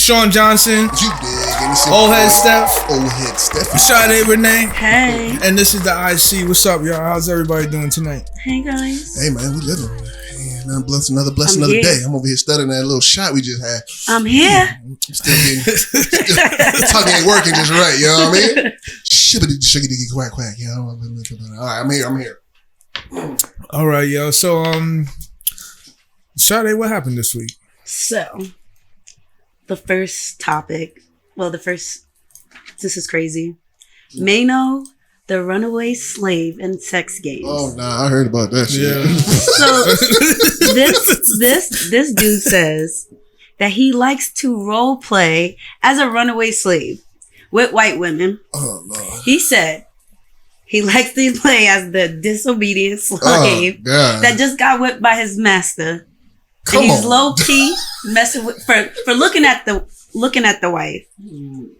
Sean Johnson. You dig? Old Head Steph. Old Head Steph. Sade Renee. Hey. And this is the IC. What's up, y'all? How's everybody doing tonight? Hey, guys. Hey, man, we living. Another day. I'm over here studying that little shot we just had. I'm here. Still getting, tongue ain't working just right, you know what I mean? Shibbity shiggity quack quack, you know. All right, I'm here. All right, yo. So, Sade, what happened this week? So, the first topic, this is crazy. Maino, the runaway slave in sex games. Oh, nah, I heard about that shit. Yeah. So, this dude says that he likes to role play as a runaway slave with white women. Oh, Lord. He said he likes to play as the disobedient slave that just got whipped by his master. And he's low key messing with for looking at the wife. And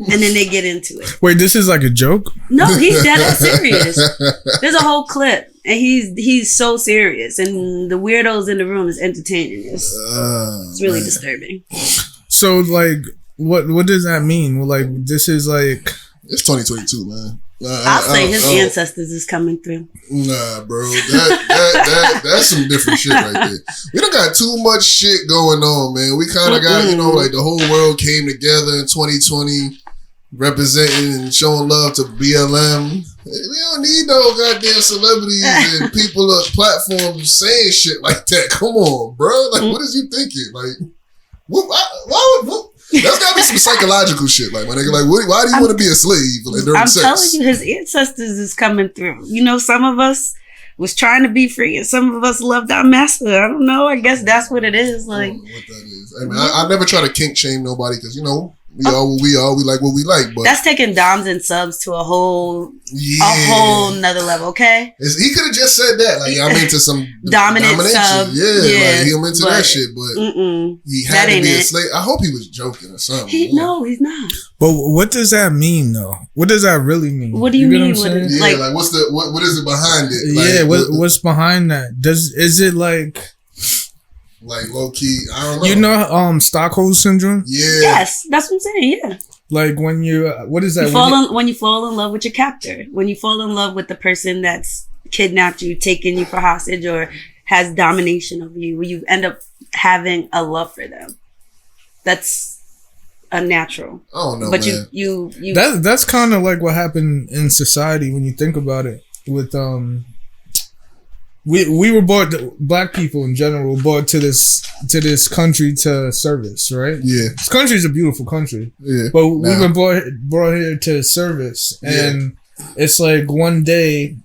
then they get into it. Wait, this is like a joke? No, he's dead ass serious. There's a whole clip, and he's so serious, and the weirdos in the room is entertaining. It's really disturbing. So, like, what does that mean? Well, like, this is like it's 2022, man. I'll say his ancestors is coming through. Nah, bro, that's some different shit right there. We done got too much shit going on, man. We kind of got, like the whole world came together in 2020, representing and showing love to BLM. We don't need no goddamn celebrities and people on platforms saying shit like that. Come on, bro. Like, what is you thinking? Like, why would that's gotta be some psychological shit, like my nigga. Like, why do you want to be a slave during sex? I'm telling you, his ancestors is coming through. You know, some of us was trying to be free, and some of us loved our master. I don't know. I guess that's what it is. Like, what that is. I mean, I never try to kink shame nobody because we are what we are. We like what we like. But that's taking doms and subs to a whole nother level. Okay, he could have just said that. Like, I'm into some dominant sub. Yeah, like I'm into that shit. But he had to be a slave. I hope he was joking or something. No, he's not. But what does that mean, though? What does that really mean? What do you mean? What is it behind it? Like, what's behind that? Is it like low key? I don't know. Stockholm syndrome? Yeah. Yes, that's what I'm saying. Yeah. Like when you, what is that? When you fall in love with your captor, when you fall in love with the person that's kidnapped you, taken you for hostage, or has domination of you, you end up having a love for them. That's unnatural. I don't know, but man. you that's kind of like what happened in society when you think about it. With we were brought, black people in general, were brought to this country to service, right? Yeah. This country is a beautiful country. Yeah. But we've been brought here to service. And it's like one day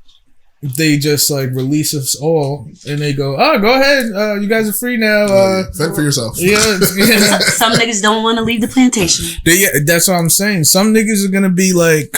they just like release us all and they go, oh, go ahead. You guys are free now. Fend for yourself. Yeah. Some niggas don't want to leave the plantation. That's what I'm saying. Some niggas are going to be like,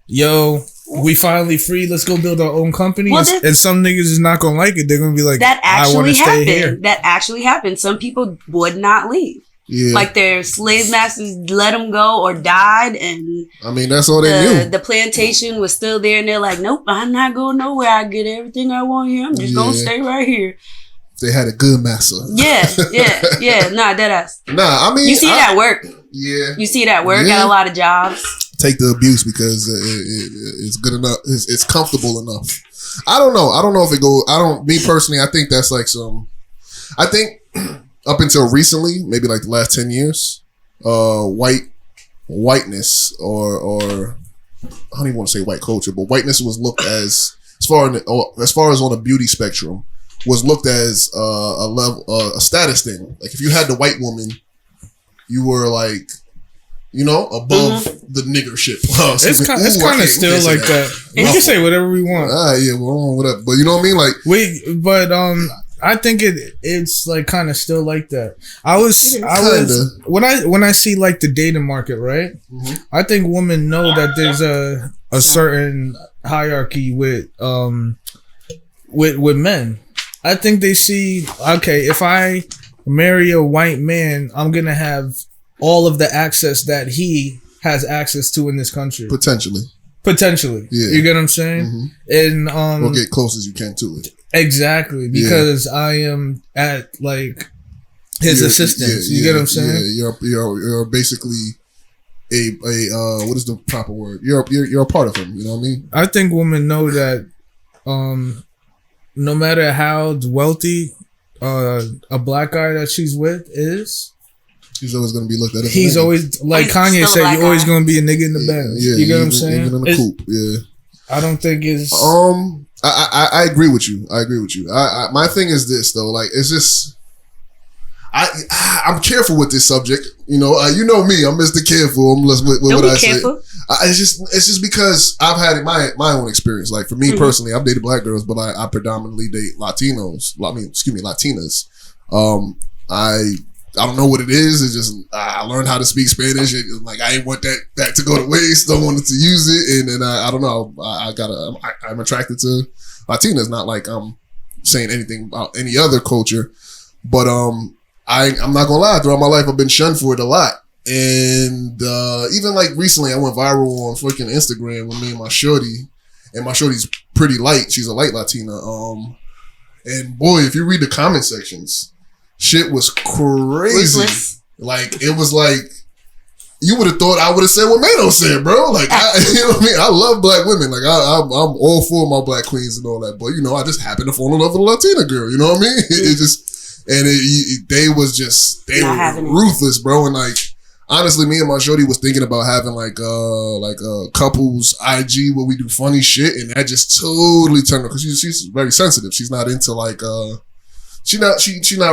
yo, we finally free. Let's go build our own company. Well, and some niggas is not gonna like it. They're gonna be like, I want to stay here. That actually happened. Some people would not leave. Yeah. Like their slave masters let them go or died, and I mean that's all they knew. The plantation was still there, and they're like, nope, I'm not going nowhere. I get everything I want here. I'm just gonna stay right here. They had a good master. Yeah. Nah, that ass. Nah, I mean, you see it at work. Yeah, you see it at work at a lot of jobs. Take the abuse because it's good enough. It's comfortable enough. I don't know if it goes. Me personally, I think that's like I think up until recently, maybe like the last 10 years, whiteness or I don't even want to say white culture, but whiteness was looked as far as on a beauty spectrum, was looked as a status thing. Like if you had the white woman, you were like, above the nigger shit. It's kind of still like that. We can say whatever we want. Whatever. But you know what I mean? Like I think it's like kind of still like that. I was when I see like the dating market, right? Mm-hmm. I think women know that there's a certain hierarchy with men. I think they see, okay, if I marry a white man, I'm gonna have all of the access that he has access to in this country. Potentially. Yeah. You get what I'm saying? Mm-hmm. And or get close as you can to it. Exactly. Because I am at like his assistants. You get what I'm saying? Yeah, you're basically a what is the proper word? You're a part of him. You know what I mean? I think women know that no matter how wealthy a black guy that she's with is, he's always going to be looked at as he's always, like Kanye said, you're always going to be a nigga in the band. Yeah, you get what I'm saying? Even in the coop, yeah. I don't think it's... I agree with you. I my thing is this, though. Like, it's just... I'm careful with this subject. You know me. I'm Mr. Careful. I'm with what I say. It's just because I've had my own experience. Like, for me personally, I've dated black girls, but I predominantly date Latinas. Latinas. I don't know what it is. It's just I learned how to speak Spanish. Like, I ain't want that to go to waste. Don't want it to use it, and I don't know. I'm attracted to Latinas. Not like I'm saying anything about any other culture, but I'm not gonna lie. Throughout my life, I've been shunned for it a lot, and even like recently, I went viral on freaking Instagram with me and my shorty, and my shorty's pretty light. She's a light Latina. And boy, if you read the comment sections. Shit was crazy. Ruthless. Like, it was like, you would have thought I would have said what Maino said, bro. Like, you know what I mean? I love black women. Like, I'm all for my black queens and all that. But, I just happened to fall in love with a Latina girl. You know what I mean? It just, and they were ruthless, bro. And like, honestly, me and my shorty was thinking about having like a couples IG where we do funny shit. And that just totally turned her, because she's very sensitive. She's not into like, She not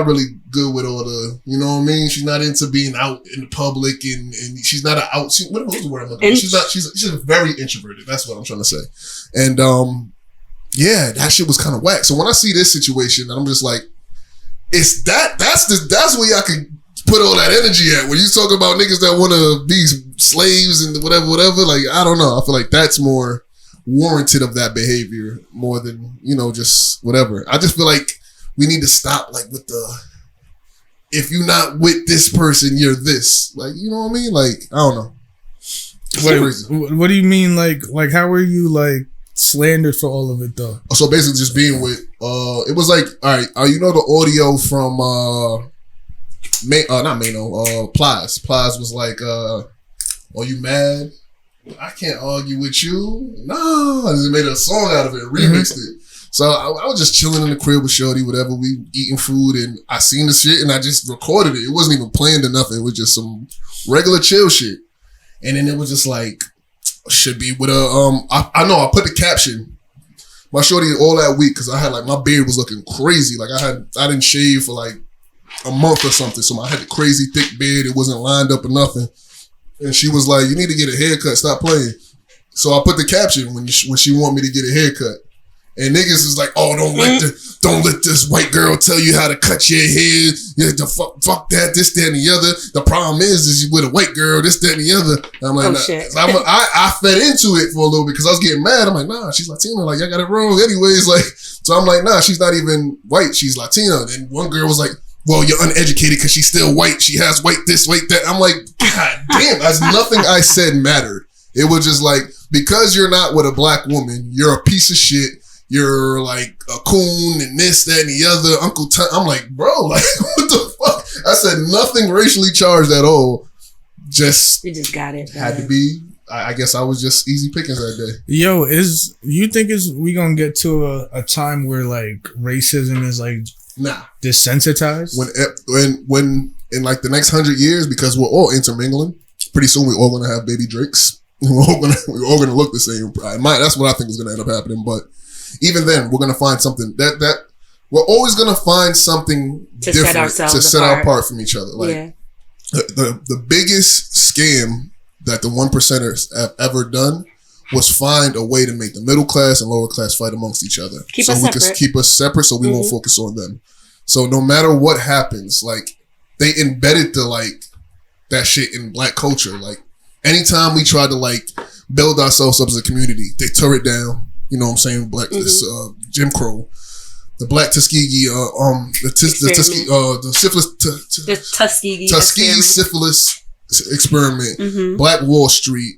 really good with all the, you know what I mean? She's not into being out in the public and she's not what was the word I'm looking for? She's very introverted. That's what I'm trying to say. And yeah, that shit was kind of whack. So when I see this situation, I'm just like, that's where y'all can put all that energy at. When you talk about niggas that want to be slaves and whatever, like, I don't know. I feel like that's more warranted of that behavior more than, just whatever. I just feel like we need to stop, like, with if you're not with this person, you're this. Like, you know what I mean? Like, I don't know. What do you mean? Like, how were you, like, slandered for all of it, though? So basically just being with, it was like, all right, the audio from, not Maino, Plies. Plies was like, are you mad? I can't argue with you. No. And they made a song out of it, remixed it. So I was just chilling in the crib with shorty, whatever, we eating food, and I seen the shit and I just recorded it. It wasn't even planned or nothing. It was just some regular chill shit. And then it was just like, should be with I know I put the caption. My shorty all that week, because I had like, my beard was looking crazy. Like I didn't shave for like a month or something. So I had a crazy thick beard. It wasn't lined up or nothing. And she was like, you need to get a haircut. Stop playing. So I put the caption when she want me to get a haircut. And niggas is like, oh, don't let this white girl tell you how to cut your hair. Fuck that, this, that, and the other. The problem is you with a white girl, this, that, and the other. And I'm like, shit. I fed into it for a little bit because I was getting mad. I'm like, nah, she's Latina. Like, y'all got it wrong anyways. Like, so I'm like, nah, she's not even white. She's Latina. And one girl was like, well, you're uneducated because she's still white. She has white this, white that. I'm like, God damn, that's nothing I said mattered. It was just like, because you're not with a black woman, you're a piece of shit. You're like a coon and this, that, and the other. Uncle Tom. I'm like, bro, like, what the fuck? I said nothing racially charged at all. You just got it. Had to be. I guess I was just easy pickings that day. Yo, you think we gonna get to a time where like racism is like desensitized? When in like the next 100 years, because we're all intermingling. Pretty soon we're all gonna have baby Drakes. We're all gonna look the same. That's what I think is gonna end up happening, but. Even then, we're gonna find something that we're always gonna find something different to set our apart from each other. Like the biggest scam that the 1%ers have ever done was find a way to make the middle class and lower class fight amongst each other, keep us separate, so we won't focus on them. So no matter what happens, like they embedded that shit in black culture. Like anytime we try to like build ourselves up as a community, they tore it down. You know what I'm saying? Black, this Jim Crow, the Black Tuskegee, the syphilis, Tuskegee syphilis experiment, Black Wall Street.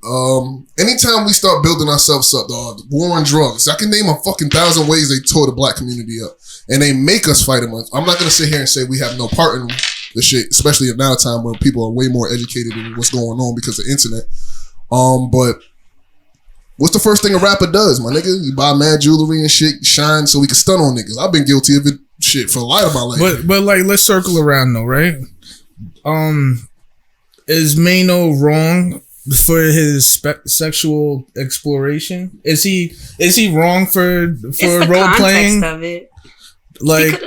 Anytime we start building ourselves up, the war on drugs, I can name a fucking 1,000 ways they tore the black community up, and they make us fight amongst. I'm not gonna sit here and say we have no part in the shit, especially at now time where people are way more educated in what's going on because of the internet. But what's the first thing a rapper does, my nigga? You buy mad jewelry and shit, shine so we can stun on niggas. I've been guilty of it, shit, for a lot of my life. But like, let's circle around though, right? Is Maino wrong for his sexual exploration? Is he wrong for role playing? Of it. Like,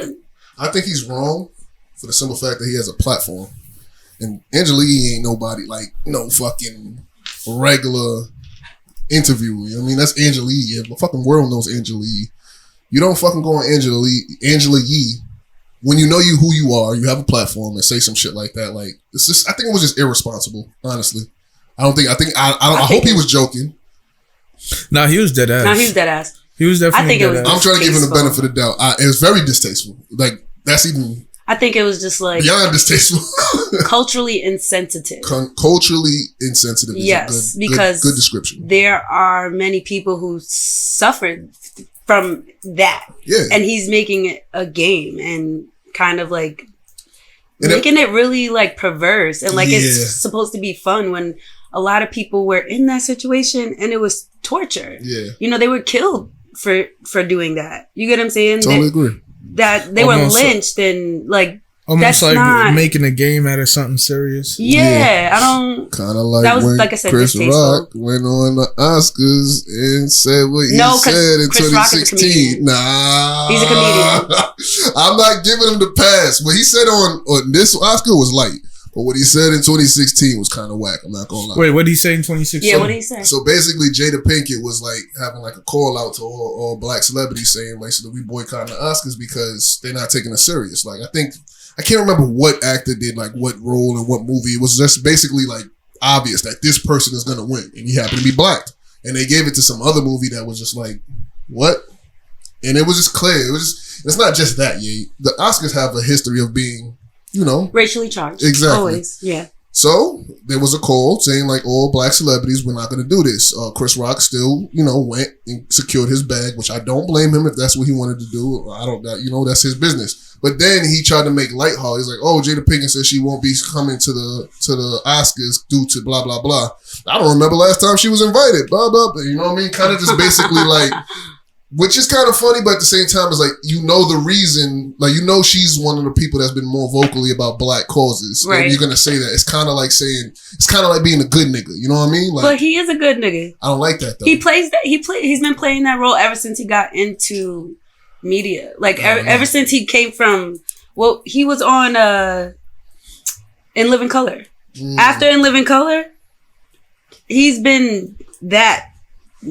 I think he's wrong for the simple fact that he has a platform, and Angela Yee ain't nobody like no fucking regular interviewer. You know what I mean, that's Angela Yee. The fucking world knows Angela Yee. You don't fucking go on Angela Yee when you know who you are. You have a platform and say some shit like that. Like, it's just, I think it was just irresponsible. Honestly, I hope he was joking. No, he was dead ass. He was definitely dead ass. I'm trying to give him the benefit of the doubt. It was very distasteful. Like, that's even. I think it was just like beyond distasteful. Culturally insensitive. Culturally insensitive. Yes, because good description. There are many people who suffered from that. Yeah. And he's making it a game and kind of like making it really like perverse and like it's supposed to be fun when a lot of people were in that situation and it was torture. Yeah. You know, they were killed for doing that. You get what I'm saying? Totally agree. That they almost were lynched and like almost like not making a game out of something serious. Yeah, I don't. Kind of like that was, when like I said, Chris Rock went on the Oscars and said what he said in Chris 2016. Nah, he's a comedian. I'm not giving him the pass. What he said on this Oscar was light. But what he said in 2016 was kind of whack. I'm not gonna lie. Wait, what did he say in 2016? Yeah, what did he say? So basically, Jada Pinkett was like having like a call out to all black celebrities saying like, so that we boycotting the Oscars because they're not taking it serious. Like, I can't remember what actor did like what role and what movie. It was just basically like obvious that this person is gonna win, and he happened to be black. And they gave it to some other movie that was just like, what? And it was just clear. It's not just that. Yeah, the Oscars have a history of being, you know, racially charged. Exactly. Always. Yeah. So there was a call saying like all black celebrities, we're not going to do this. Chris Rock still, you know, went and secured his bag, which I don't blame him if that's what he wanted to do. I don't, you know, that's his business. But then he tried to make light haul. He's like, oh, Jada Pinkett says she won't be coming to the Oscars due to blah, blah, blah. I don't remember last time she was invited. Blah, blah, blah. You know what I mean? Kind of just basically like, which is kind of funny, but at the same time, it's like, you know, the reason, like, you know, she's one of the people that's been more vocally about black causes. Right. And you're going to say that. It's kind of like saying, it's kind of like being a good nigga. You know what I mean? Like, but he is a good nigga. I don't like that, though. He's been playing that role ever since he got into media. Like, ever since he came from, well, he was on In Living Color. After In Living Color, he's been that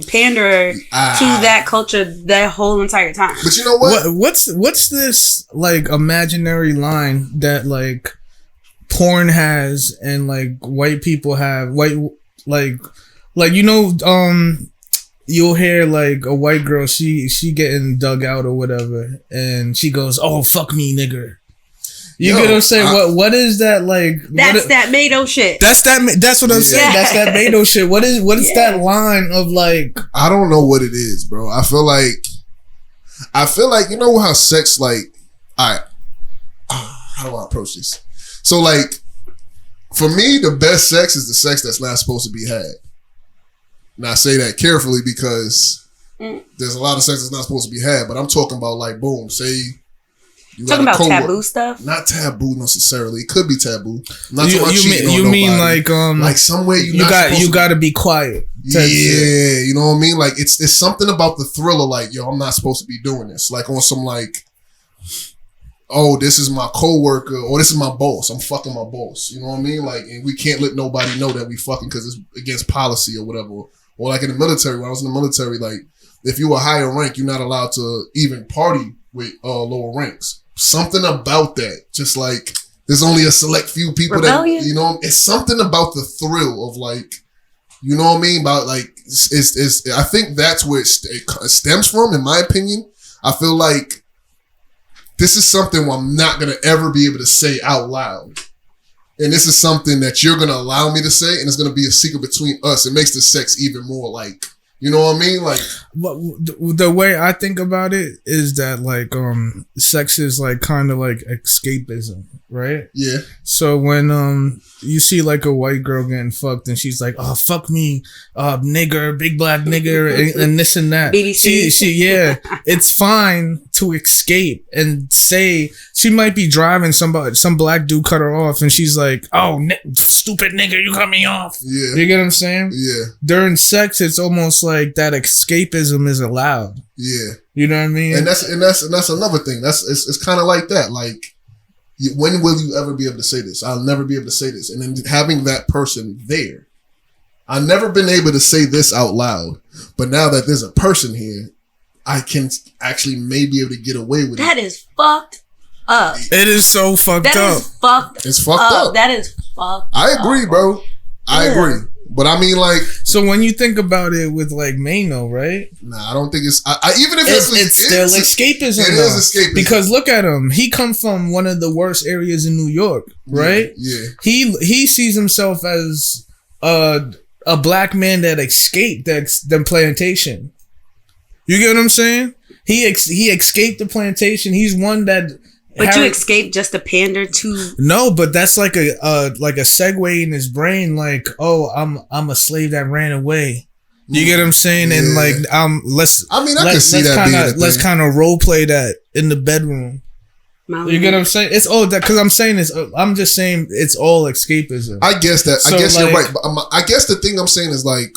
panderer to that culture that whole entire time. But you know what? What's this like imaginary line that like porn has and like white people have like you know you'll hear like a white girl she getting dug out or whatever and she goes, oh fuck me nigger. You get what I'm saying? What is that like? That's that Maino shit. That's what I'm saying. That's that Maino shit. What is that line of like? I don't know what it is, bro. I feel like you know how sex like. All right, how do I approach this? So like, for me, the best sex is the sex that's not supposed to be had. And I say that carefully because there's a lot of sex that's not supposed to be had. But I'm talking about like, boom, say. You talking about taboo stuff? Not taboo necessarily. It could be taboo. Not you mean like somewhere you got to be quiet. Yeah, you know what I mean. Like it's something about the thrill of like, yo, I'm not supposed to be doing this. Like on some like, oh, this is my coworker or this is my boss. I'm fucking my boss. You know what I mean? Like, and we can't let nobody know that we fucking because it's against policy or whatever. Or like in the military, when I was in the military, like if you were higher rank, you're not allowed to even party with lower ranks. Something about that, just like there's only a select few people Rebellion? That, you know, it's something about the thrill of like, you know what I mean? About like, it's I think that's where it stems from, in my opinion. I feel like this is something I'm not going to ever be able to say out loud. And this is something that you're going to allow me to say, and it's going to be a secret between us. It makes the sex even more like You know what I mean? Like, the way I think about it is that like sex is like kind of like escapism, right? Yeah. So when you see like a white girl getting fucked and she's like, oh fuck me, nigger, big black nigger, and this and that. BBC. She it's fine to escape and say she might be driving some black dude cut her off and she's like, oh stupid nigger, you cut me off. Yeah. You get what I'm saying? Yeah. During sex, it's almost like that escapism is allowed. Yeah. You know what I mean? And that's another thing. It's kind of like that. Like, when will you ever be able to say this? I'll never be able to say this. And then having that person there, I've never been able to say this out loud. But now that there's a person here, I can actually maybe able to get away with it. That is fucked up. It is so fucked up. That is fucked. It's fucked up. That is fucked. I agree, bro. I agree. But I mean, like, so when you think about it with like Maino, right? Nah, I don't think it's. Even if it's still escapism. It is escapism because look at him. He comes from one of the worst areas in New York, right? Yeah. He sees himself as a black man that escaped the plantation. You get what I'm saying? He escaped the plantation. He's one that. But you escaped just to pander to. No, but that's like a segue in his brain. Like, oh, I'm a slave that ran away. You get what I'm saying? Yeah. And like, let's kind of role play that in the bedroom. You get what I'm saying? It's all that because I'm just saying it's all escapism. I guess that. So I guess you're right. But I guess the thing I'm saying is like,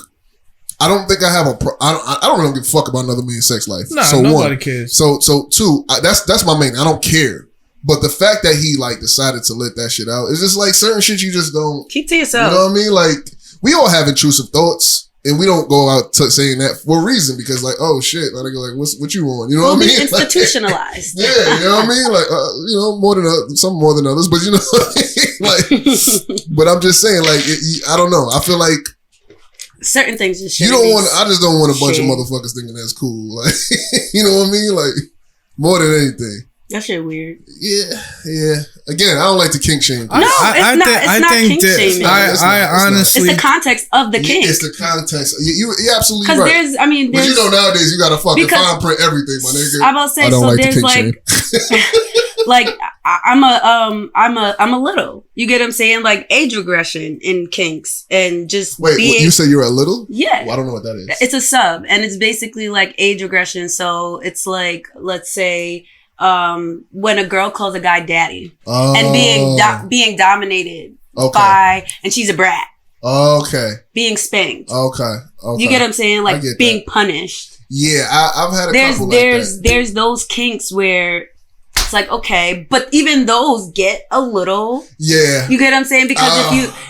I don't think I have I don't really give a fuck about another man's sex life. No, so nobody cares. So two, that's my main. I don't care. But the fact that he like decided to let that shit out, it's just like certain shit you just don't keep to yourself. You know what I mean? Like, we all have intrusive thoughts, and we don't go out saying that for a reason because like, oh shit, like what you want? You know what I mean? Institutionalized. Like, yeah, you know what I mean? Like, some more than others, but you know, what I mean? Like, but I'm just saying, like, I don't know. I feel like certain things just you don't want. I just don't want a bunch of motherfuckers thinking that's cool. Like, you know what I mean? Like, more than anything. That shit weird. Yeah. Again, I don't like the kink shame. No, it's not kink shaming. I honestly, it's the context of the kink. It's the context. You're absolutely right. Because but you know nowadays you gotta fucking fine print everything, my nigga. I'm about to say, I don't like there's the like I'm a little. You get what I'm saying? Like age regression in kinks and just you say you're a little? Yeah. Well, I don't know what that is. It's a sub, and it's basically like age regression. So it's like, let's say. When a girl calls a guy daddy and being dominated by, and she's a brat. Okay. Being spanked. Okay. You get what I'm saying? Like being punished. Yeah, I've had a couple like that. There's those kinks where it's like, okay, but even those get a little. Yeah. You get what I'm saying? Because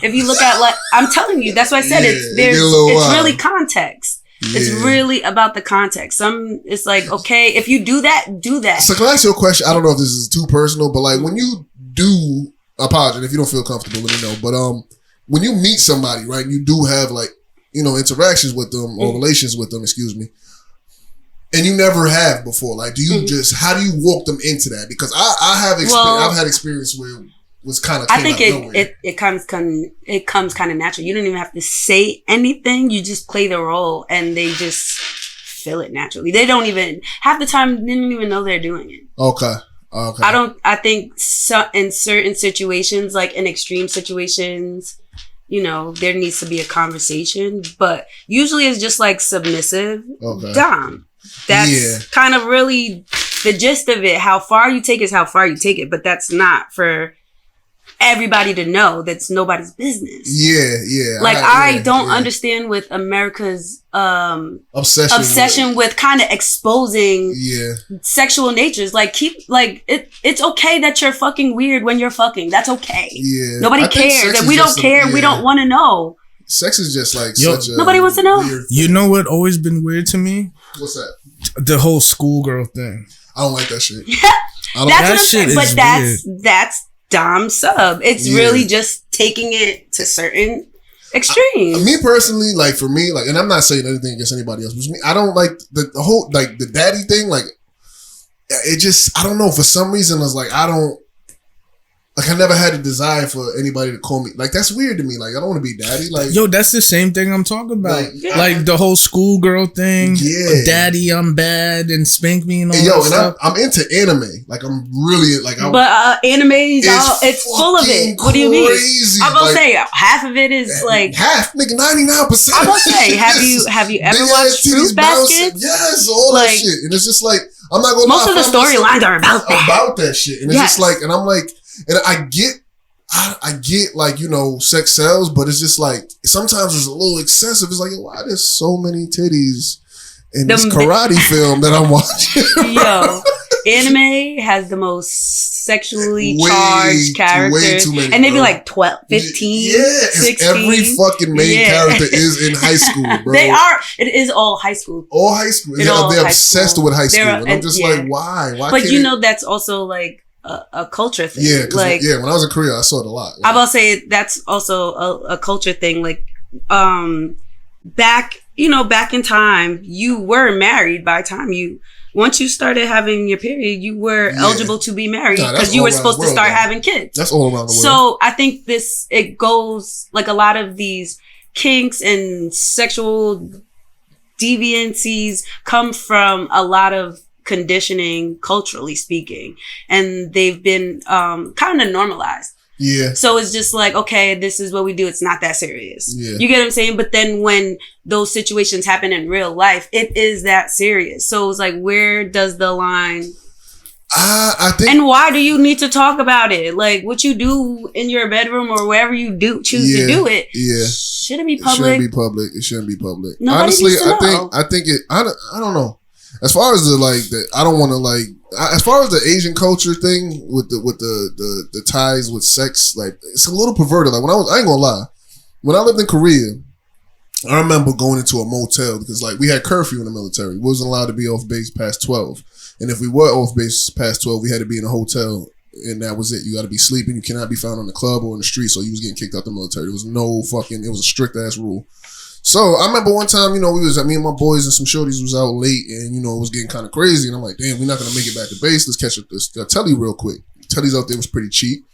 if you look at, like, I'm telling you, that's why I said it's really context. Yeah. It's really about the context. It's like, okay, if you do that, do that. So can I ask you a question? I don't know if this is too personal, but like when you do, apologize if you don't feel comfortable, let me know. But when you meet somebody, right, you do have like, interactions with them or relations with them, excuse me, and you never have before. Like, do you how do you walk them into that? Because I've had experience where was kind of. I think it comes kind of natural. You don't even have to say anything. You just play the role, and they just feel it naturally. They don't even half the time. They don't even know they're doing it. Okay. I think in certain situations, like in extreme situations, there needs to be a conversation. But usually, it's just like submissive dom. That's kind of really the gist of it. How far you take is how far you take it, but that's not for everybody to know. That's nobody's business. Yeah. Like I don't understand with America's obsession with kind of exposing sexual natures. Like it's okay that you're fucking weird when you're fucking. That's okay. Yeah. Nobody cares. And we don't care. We don't want to know. Sex is just like nobody wants to know. You know what always been weird to me? What's that? The whole schoolgirl thing. I don't like that shit. That's dom sub. It's really just taking it to certain extremes. Me personally, like for me, like, and I'm not saying anything against anybody else, but me, I don't like the whole like the daddy thing. Like, it just, I don't know, for some reason it's like I don't. Like, I never had a desire for anybody to call me. Like, that's weird to me. Like, I don't want to be daddy. Like, yo, that's the same thing I'm talking about. Like the whole schoolgirl thing. Yeah. Daddy, I'm bad, and spank me and all that and stuff. I'm into anime. Like, I'm really, like... But anime, it's full of it. What do you mean? I'm going to say, half of it is, like... Half? Nigga, 99%. I'm going to say, have you ever watched Fruit Basket? Yes, all that shit. And it's just like, I'm not going to lie. Most of the storylines are about that. About that shit. And it's just like, and I'm like... And I get like, you know, sex sells, but it's just like, sometimes it's a little excessive. It's like, why there's so many titties in this karate film that I'm watching? Yo, anime has the most sexually charged characters. And they be like 12, 15, 16. Every fucking main character is in high school, bro. They are. It is all high school. All high school. They're obsessed with high school. And I'm just like, why? But you know, that's also like, a culture thing. Yeah, like, when I was in Korea, I saw it a lot. Like, I will say that's also a culture thing. Like, back in time, you were married by the time once you started having your period, you were eligible to be married because you were supposed to start having kids. That's all around the world. So I think it goes like a lot of these kinks and sexual deviancies come from a lot of conditioning, culturally speaking, and they've been kind of normalized. Yeah. So it's just like, okay, this is what we do. It's not that serious. Yeah. You get what I'm saying? But then when those situations happen in real life, it is that serious. So it's like, where does the line? I think. And why do you need to talk about it? Like, what you do in your bedroom or wherever you choose to do it. Yeah. Shouldn't be public. It shouldn't be public. Nobody Honestly, needs to know. I think I don't know. As far as I don't want to as far as the Asian culture thing with the ties with sex, like, it's a little perverted. Like, I ain't gonna lie, when I lived in Korea, I remember going into a motel because, like, we had curfew in the military. We wasn't allowed to be off base past 12. And if we were off base past 12, we had to be in a hotel, and that was it. You got to be sleeping. You cannot be found on the club or in the street, so you was getting kicked out the military. There was it was a strict ass rule. So I remember one time, you know, me and my boys and some shorties was out late, and, you know, it was getting kind of crazy. And I'm like, damn, we're not gonna make it back to base. Let's catch a telly real quick. Telly's out there was pretty cheap.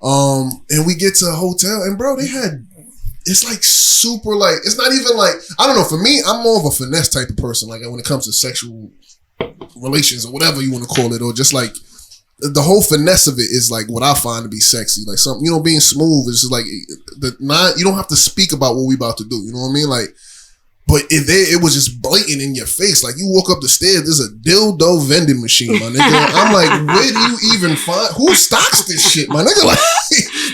And we get to a hotel, and bro, it's like super, like, it's not even like, I don't know. For me, I'm more of a finesse type of person. Like, when it comes to sexual relations or whatever you want to call it, or just like the whole finesse of it is like what I find to be sexy. Like, something, you know, being smooth is just like you don't have to speak about what we about to do. You know what I mean? Like, but it was just blatant in your face. Like, you walk up the stairs, there's a dildo vending machine, my nigga. I'm like, where do you even find? Who stocks this shit, my nigga? Like,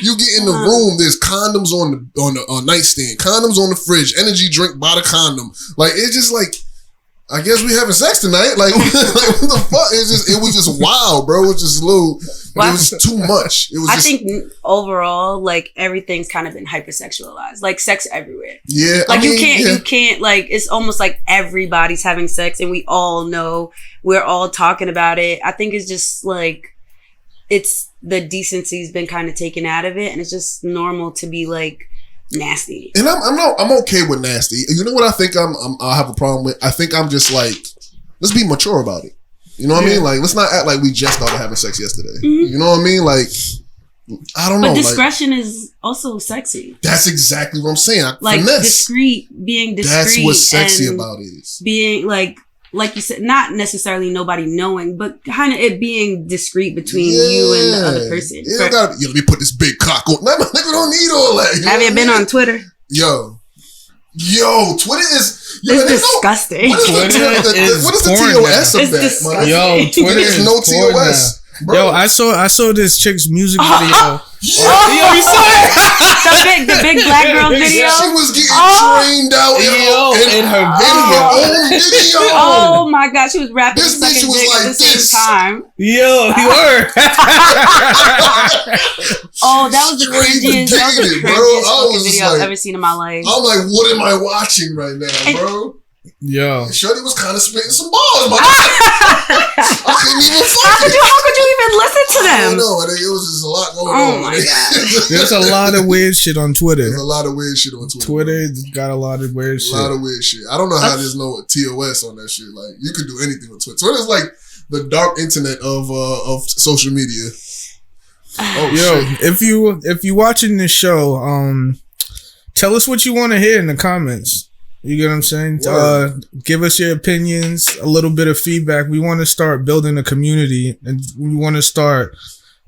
you get in the room, there's condoms on the nightstand, condoms on the fridge, energy drink by the condom. Like, it's just like, I guess we having sex tonight. Like, what the fuck? It was just wild, bro. It was just a little. It was too much. It was. I think overall, like, everything's kind of been hypersexualized. Like, sex everywhere. Yeah. Like, you can't. Like, it's almost like everybody's having sex, and we all know. We're all talking about it. I think it's just like, it's the decency's been kind of taken out of it, and it's just normal to be like nasty. And I'm okay with nasty. You know what I think I have a problem with? I think I'm just like, let's be mature about it. You know what I mean? Like, let's not act like we just started having sex yesterday. Mm-hmm. You know what I mean? Like, I don't know. But discretion is also sexy. That's exactly what I'm saying. Like, being discreet. That's what's sexy about it. Being like you said, not necessarily nobody knowing, but kind of it being discreet between you and the other person. Yeah, let me put this big cock on. Nigga don't need all that. Have you been on Twitter? Yo, Twitter is... It's disgusting. What is the TOS of that? Yo, Twitter is no TOS. Bro. Yo, I saw this chick's music video. Yo, you saw it? The big black girl video? She was getting trained out in her own video. Oh my God, she was rapping. This bitch was like at the same time. Yo, you were. Oh, that was the cringiest video I've ever seen in my life. I'm like, what am I watching right now, bro? Yo, Shorty was kind of spitting some balls, man. I couldn't even fuck it. How could you even listen to them? I don't know. It was just a lot going on. Oh my God. There's a lot of weird shit on Twitter. There's a lot of weird shit on Twitter. Twitter's got a lot of weird shit. A lot of weird shit. I don't know how there's no TOS on that shit. Like, you could do anything on Twitter. Twitter's like the dark internet of social media. If you watching this show, tell us what you want to hear in the comments. You get what I'm saying? Give us your opinions, a little bit of feedback. We want to start building a community, and we want to start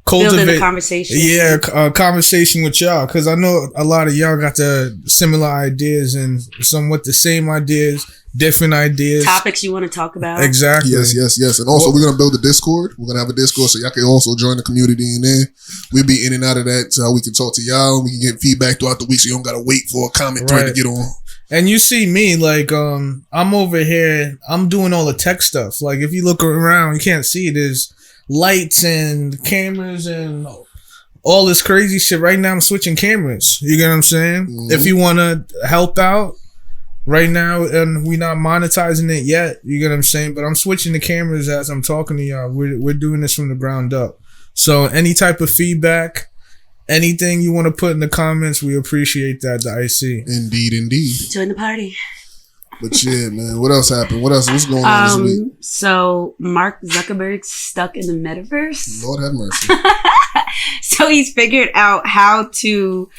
cultivating building a conversation. Yeah, a conversation with y'all, because I know a lot of y'all got the similar ideas and somewhat the same ideas, different ideas, topics you want to talk about. Exactly. Yes. And also, we're gonna build a Discord. We're gonna have a Discord, so y'all can also join the community in there. We'll be in and out of that, so we can talk to y'all. We can get feedback throughout the week, so you don't gotta wait for a comment thread to get on. And you see me, like, I'm over here, I'm doing all the tech stuff. Like, if you look around, you can't see, there's lights and cameras and all this crazy shit. Right now, I'm switching cameras. You get what I'm saying? Mm-hmm. If you want to help out right now, and we're not monetizing it yet, you get what I'm saying? But I'm switching the cameras as I'm talking to y'all. We're doing this from the ground up. So any type of feedback, anything you want to put in the comments, we appreciate that, the IC. Indeed. Join the party. But yeah, man, what else happened? What's going on this week? So Mark Zuckerberg's stuck in the metaverse. Lord have mercy. So he's figured out how to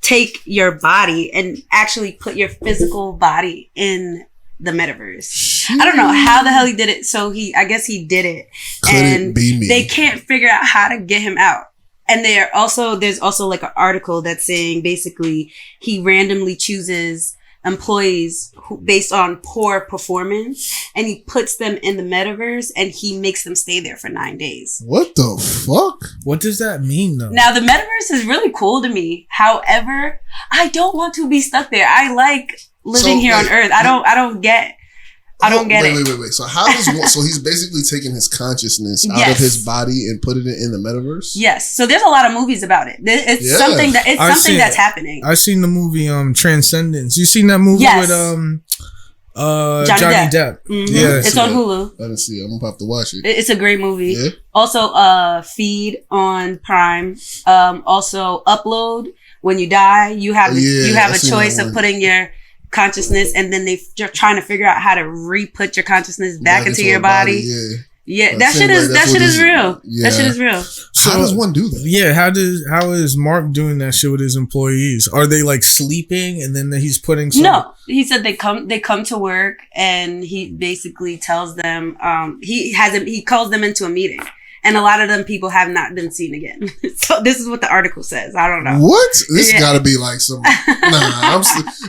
take your body and actually put your physical body in the metaverse. I don't know how the hell he did it. So I guess he did it. Couldn't be me. They can't figure out how to get him out. And there's also like an article that's saying basically he randomly chooses employees based on poor performance, and he puts them in the metaverse and he makes them stay there for 9 days. What the fuck? What does that mean though? Now the metaverse is really cool to me. However, I don't want to be stuck there. I like living here on Earth. I don't get it. Wait. So how does so he's basically taking his consciousness out of his body and putting it in the metaverse? Yes. So there's a lot of movies about it. It's something that's happening. I've seen the movie Transcendence. You seen that movie with Johnny Depp? Mm-hmm. Yeah, it's on Hulu. I didn't see it. I'm gonna have to watch it. It's a great movie. Yeah. Also, Feed on Prime. Also, Upload. When you die, you have a choice of putting your consciousness, and then they're trying to figure out how to re-put your consciousness back into your body. Yeah, that shit is real. Yeah. That shit is real. So how does one do that? Yeah, how is Mark doing that shit with his employees? Are they like sleeping and then he's putting some... No, he said they come to work and he basically tells them he calls them into a meeting. And a lot of them people have not been seen again. So this is what the article says. I don't know. What? This gotta be like some...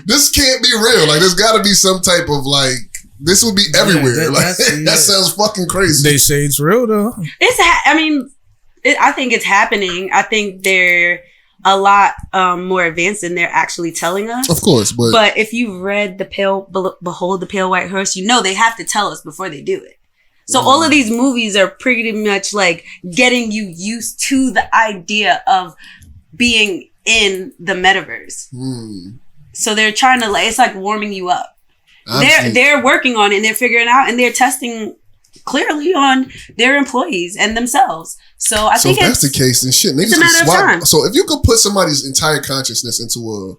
this can't be real. Like, there's gotta be some type of like... This would be everywhere. That sounds fucking crazy. They say it's real though. I think it's happening. I think they're a lot more advanced than they're actually telling us. Of course, but if you've read Behold the Pale White Horse, you know they have to tell us before they do it. So all of these movies are pretty much like getting you used to the idea of being in the metaverse. So they're trying to it's like warming you up. They're working on it and they're figuring out and they're testing clearly on their employees and themselves. So I think if that's the case, then shit, niggas can swap. So if you could put somebody's entire consciousness into a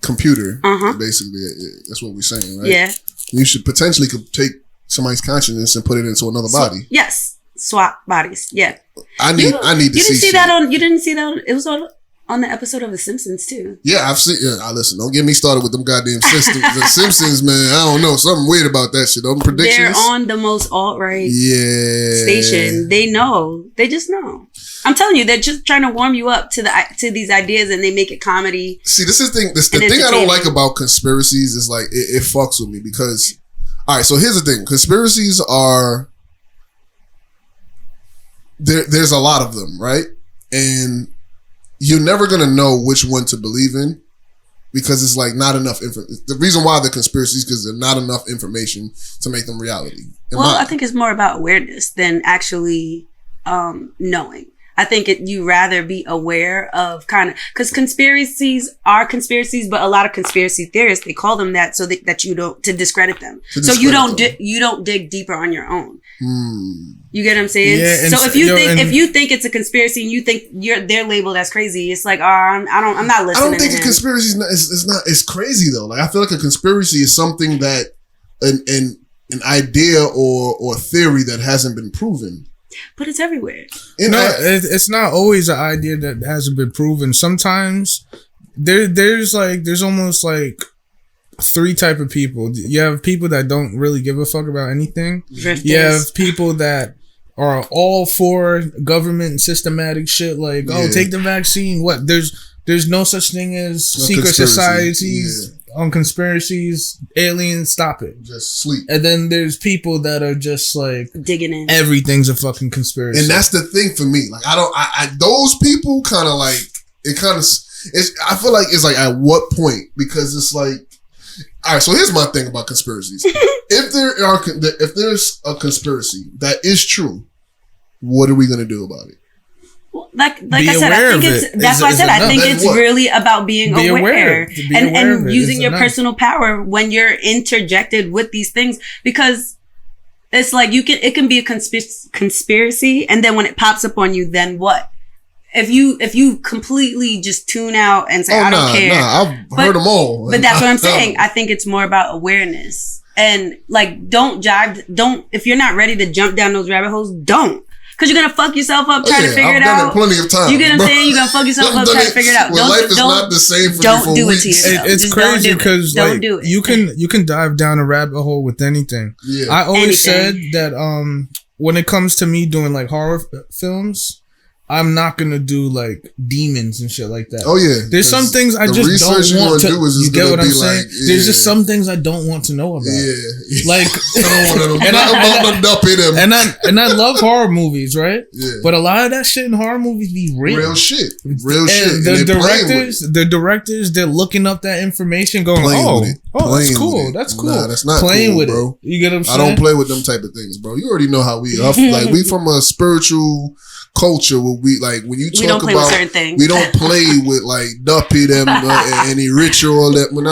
computer, basically, that's what we're saying, right? Yeah. You should potentially could take somebody's consciousness and put it into another body. Yes. Swap bodies. Yeah. I need to see. You didn't see that it was on the episode of The Simpsons too. Yeah, I've seen. Yeah, listen. Don't get me started with them goddamn systems. The Simpsons, man. I don't know. Something weird about that shit. Them predictions. They're on the most alt-right station. They know. They just know. I'm telling you, they're just trying to warm you up to these ideas, and they make it comedy. See, this is the thing I don't like about conspiracies is like it fucks with me because. All right, so here's the thing. Conspiracies are... There's a lot of them, right? And you're never going to know which one to believe in because it's like not enough information. The reason why they're conspiracies is because there's not enough information to make them reality. I think it's more about awareness than actually knowing. I think you rather be aware of because conspiracies are conspiracies, but a lot of conspiracy theorists, they call them that so that you don't, to discredit them. You don't dig deeper on your own. You get what I'm saying? Yeah, so if you think it's a conspiracy and you think they're labeled as crazy, it's like, I'm not listening. I don't think a conspiracy is crazy though. Like I feel like a conspiracy is something that an idea or theory that hasn't been proven. But it's everywhere. It's not always an idea that hasn't been proven. Sometimes there's almost like three type of people. You have people that don't really give a fuck about anything. Drifters. You have people that are all for government and systematic shit, like take the vaccine. What there's no such thing as secret societies, on conspiracies, aliens. Stop it. Just sleep. And then there's people that are just like digging in. Everything's a fucking conspiracy. And that's the thing for me. Like I those people kind of like it. Kind of I feel like it's like at what point, because it's like. All right, so here's my thing about conspiracies. If there's a conspiracy that is true, what are we gonna do about it? Like I said, I think that's why I said I think it's really about being aware and using your personal power when you're interjected with these things, because it's like it can be a conspiracy, and then when it pops up on you, then what? If you completely just tune out and say, I don't care. I've heard them all. But that's what I'm saying. I think it's more about awareness. And like, don't if you're not ready to jump down those rabbit holes, don't. Because you're going to fuck yourself up trying to figure it out. I've done it plenty of times. You get what I'm saying? You're going to fuck yourself up trying to figure it out. Life is not the same for don't do it to yourself. It's crazy because like, do it. you can dive down a rabbit hole with anything. Yeah. I always said that when it comes to me doing like horror films, I'm not gonna do like demons and shit like that. Oh yeah, there's some things I just don't want to. You get what I'm saying? Like, there's just some things I don't want to know about. Yeah, like and I love horror movies, right? Yeah. But a lot of that shit in horror movies be real shit. The directors, they're looking up that information, going, that's cool. That's cool. Nah, that's not playing cool, with bro. it. You get what I'm saying? I don't play with them type of things, bro. You already know how we are. Like we from a spiritual culture where we like when you talk about certain things. We don't play with like duppy them any ritual that we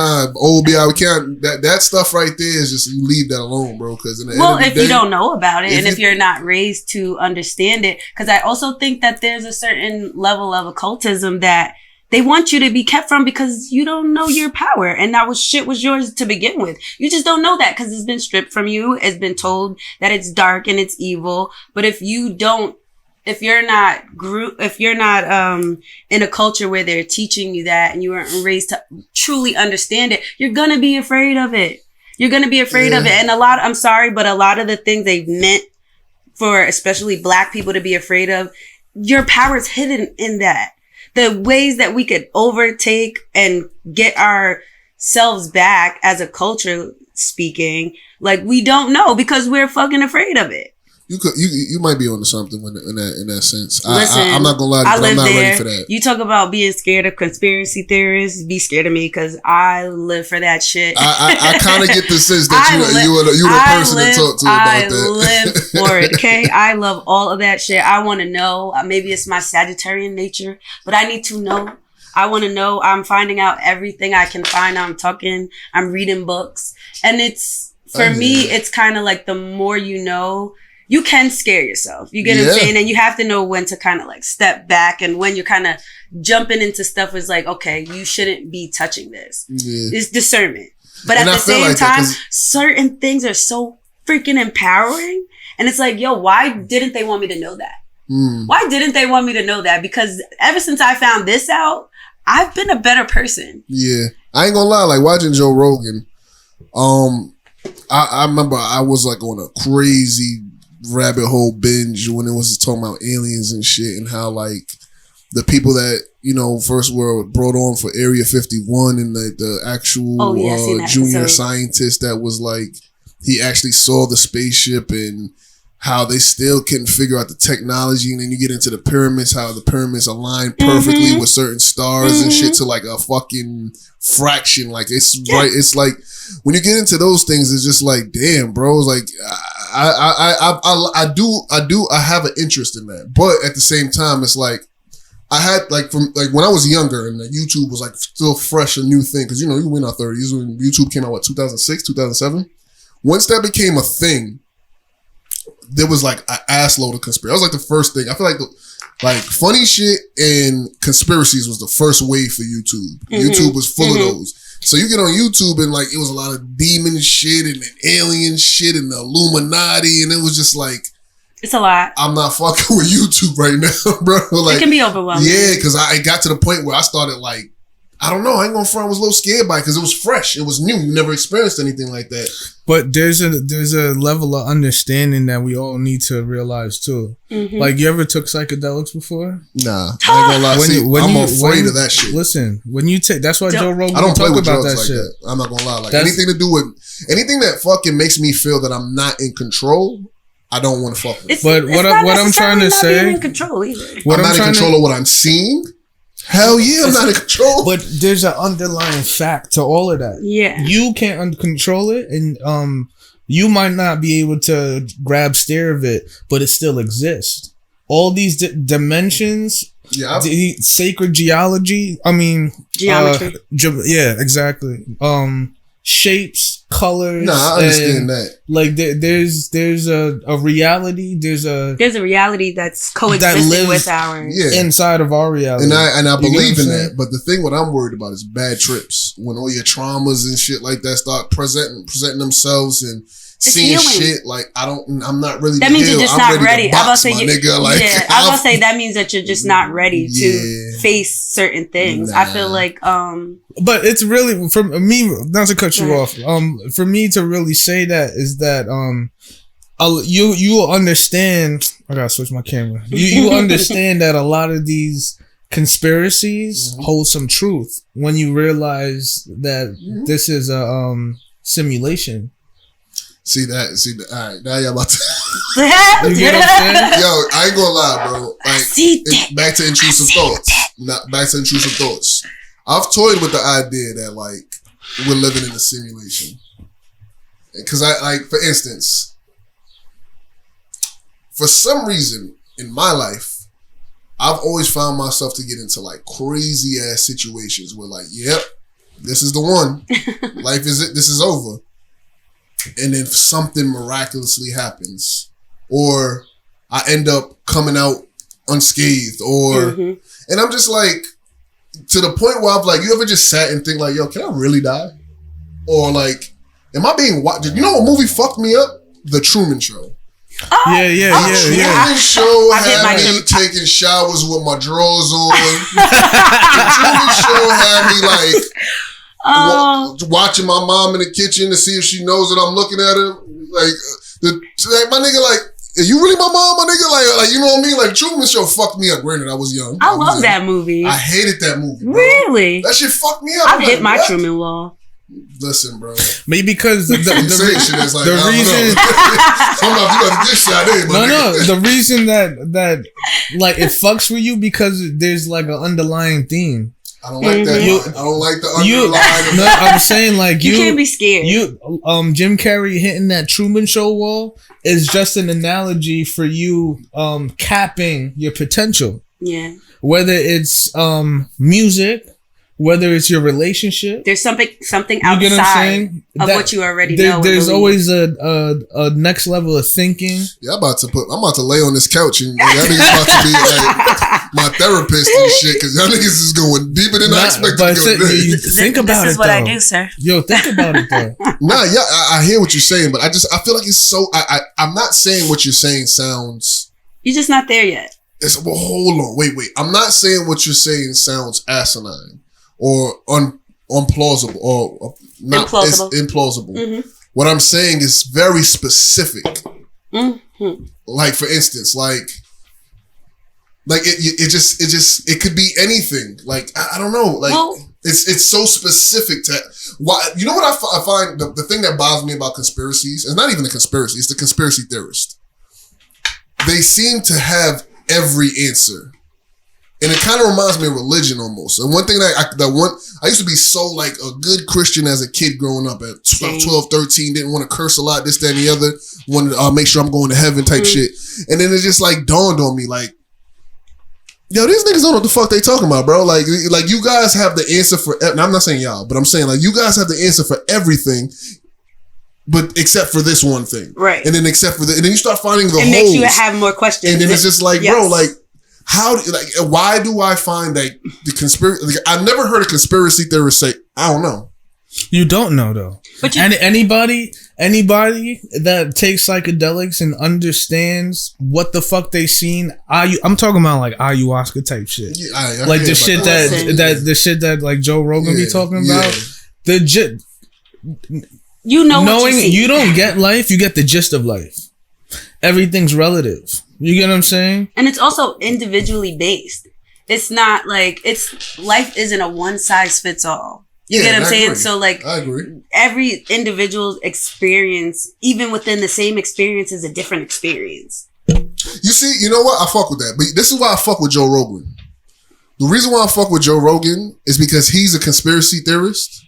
can't that stuff right there is just you leave that alone, bro. Because if you don't know about it and if you're not raised to understand it, because I also think that there's a certain level of occultism that they want you to be kept from because you don't know your power, and that shit was yours to begin with. You just don't know that because it's been stripped from you. It's been told that it's dark and it's evil. But if you're not in a culture where they're teaching you that and you weren't raised to truly understand it, you're gonna be afraid of it. You're gonna be afraid of it. And I'm sorry, but a lot of the things they've meant for especially Black people to be afraid of, your power's hidden in that. The ways that we could overtake and get ourselves back as a culture speaking, like we don't know because we're fucking afraid of it. You might be onto something in that sense. Listen, I'm not gonna lie to you, but I'm not ready for that. You talk about being scared of conspiracy theorists. Be scared of me because I live for that shit. I kind of get the sense that you're the person to talk to about that. I live for it. Okay, I love all of that shit. I want to know. Maybe it's my Sagittarian nature, but I need to know. I want to know. I'm finding out everything I can find. I'm reading books, and for me, it's kind of like the more you know. You can scare yourself. You get what I'm saying? And you have to know when to kind of like step back, and when you're kind of jumping into stuff is like, okay, you shouldn't be touching this. Yeah. It's discernment. But at the same time, certain things are so freaking empowering. And it's like, yo, why didn't they want me to know that? Why didn't they want me to know that? Because ever since I found this out, I've been a better person. Yeah. I ain't gonna lie, like watching Joe Rogan, I remember I was like on a crazy rabbit hole binge when it was talking about aliens and shit, and how like the people that first were brought on for Area 51 and the actual junior scientist that was like he actually saw the spaceship, and how they still couldn't figure out the technology. And then you get into the pyramids, how the pyramids align perfectly with certain stars and shit to like a fucking fraction. Like it's right. It's like when you get into those things, it's just like, damn, bro. It's like I have an interest in that, but at the same time, it's like I had like from like when I was younger and YouTube was like still fresh, a new thing, because you were in our 30s when YouTube came out. 2006, 2007. Once that became a thing, there was like an ass load of conspiracy. That was like the first thing. I feel like funny shit and conspiracies was the first wave for YouTube. YouTube was full of those. So you get on YouTube and like it was a lot of demon shit and alien shit and the Illuminati, and it was just like It's a lot. I'm not fucking with YouTube right now, bro. Like, it can be overwhelming. Yeah, because I got to the point where I started like, I don't know. I ain't gonna front. I was a little scared by it because it was fresh. It was new. You never experienced anything like that. But there's a level of understanding that we all need to realize too. Mm-hmm. Like, you ever took psychedelics before? Nah, I ain't gonna lie. I'm afraid of that shit. Listen, when you take, that's why Joe Rogan I don't play talk with about drugs that like shit. That. I'm not gonna lie. Like, anything to do with anything that fucking makes me feel that I'm not in control, I don't want to fuck with. But what I'm trying to say, being in control either. I'm not in control of what I'm seeing. Hell yeah, I'm not in control. But there's an underlying fact to all of that. Yeah, you can't control it, and you might not be able to grab stare of it, but it still exists. All these dimensions, the sacred geology. I mean, geometry. Yeah, exactly. Shapes, colors. Nah, I understand that. Like there's a reality. There's a reality that's coexisting that with ours. Inside of our reality. And I believe in that. But the thing what I'm worried about is bad trips. When all your traumas and shit like that start presenting themselves and seeing shit like I'm not really. That means you're just not ready. I'm about to say I was about to say that means that you're just not ready to face certain things. I feel like but it's really, for me, not to cut you off. For me to really say that is that you will understand. I gotta switch my camera. You understand that a lot of these conspiracies hold some truth when you realize that this is a simulation. See that? All right, now y'all about to. You get what I'm saying? Yo, I ain't gonna lie, bro. Like, back to intrusive thoughts. Back to intrusive thoughts. I've toyed with the idea that like we're living in a simulation. Because for instance, for some reason in my life, I've always found myself to get into like crazy ass situations where like, yep, this is the one. Life is it. This is over. And then something miraculously happens, or I end up coming out unscathed, and I'm just like, to the point where I'm like, you ever just sat and think like, yo, can I really die? Or like, am I being watched? You know what movie fucked me up? The Truman Show. Yeah. Truman Show had me taking showers with my drawers on. The Truman Show had me like, watching my mom in the kitchen to see if she knows that I'm looking at her. Like, my nigga, like, are you really my mom, my nigga? Like, you know what I mean? Like, Truman Show fucked me up. Granted, I was young. I love that movie. I hated that movie, bro. Really? That shit fucked me up. I've hit my Truman wall. Listen, bro. Maybe because the reason the reason that like it fucks with you because there's like an underlying theme. I don't like that. I don't like the underlying. No, I'm saying like you can't be scared. Jim Carrey hitting that Truman Show wall is just an analogy for you capping your potential. Yeah. Whether it's music, whether it's your relationship, there's something outside of what you already know. There's always a next level of thinking. Yeah, I'm about to lay on this couch and that nigga's about to be like my therapist and shit because y'all niggas is going deeper than I expected to go. Think about it. This is what I do, sir. Yo, think about it though. I hear what you're saying, but I feel like it's so. I'm not saying what you're saying sounds. You're just not there yet. Hold on, wait. I'm not saying what you're saying sounds asinine or unplausible or not implausible. Mm-hmm. What I'm saying is very specific. Mm-hmm. Like for instance, like it could be anything. Like I don't know. Like it's so specific to why. You know what I find the thing that bothers me about conspiracies? It's not even a conspiracy. It's the conspiracy theorist. They seem to have every answer. And it kind of reminds me of religion almost. And one thing I used to be so like a good Christian as a kid growing up at 12, 13, didn't want to curse a lot, this, that, and the other. Wanted to make sure I'm going to heaven type shit. And then it just like dawned on me like, yo, these niggas don't know what the fuck they talking about, bro. Like you guys have the answer for, and I'm not saying y'all, but I'm saying like you guys have the answer for everything. But except for this one thing. Right. And then except for and then you start finding the holes. It makes you have more questions. And then it's just like, bro, like, why do I find that the conspiracy, like, I've never heard a conspiracy theorist say, I don't know. You don't know though. And anybody that takes psychedelics and understands what the fuck they seen, I'm talking about like ayahuasca type shit. Yeah, I like the shit the shit that like Joe Rogan be talking about. You know, knowing you don't get life, you get the gist of life. Everything's relative. You get what I'm saying? And it's also individually based. It's not like life isn't a one size fits all. You get what I'm saying? So like, I agree. Every individual's experience, even within the same experience, is a different experience. You see, you know what? I fuck with that. But this is why I fuck with Joe Rogan. The reason why I fuck with Joe Rogan is because he's a conspiracy theorist,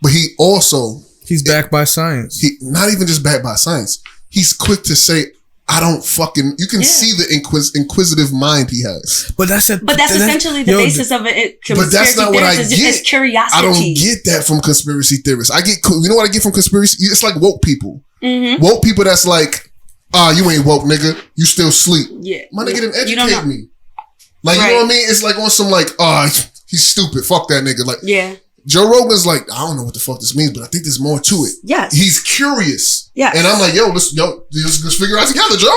but he's backed by science. Not even just backed by science. He's quick to say, I don't fucking. You can see the inquisitive mind he has. But that's essentially the basis of it. But that's not what I get. It's curiosity. I don't get that from conspiracy theorists. You know what I get from conspiracy? It's like woke people. Mm-hmm. Woke people that's like, you ain't woke, nigga. You still sleep. Yeah, my nigga didn't educate me. Like, you know what I mean? It's like on some like, he's stupid. Fuck that nigga. Like, yeah. Joe Rogan's like, I don't know what the fuck this means, but I think there's more to it. Yes. He's curious. Yeah. And I'm like, let's figure out together, Joe.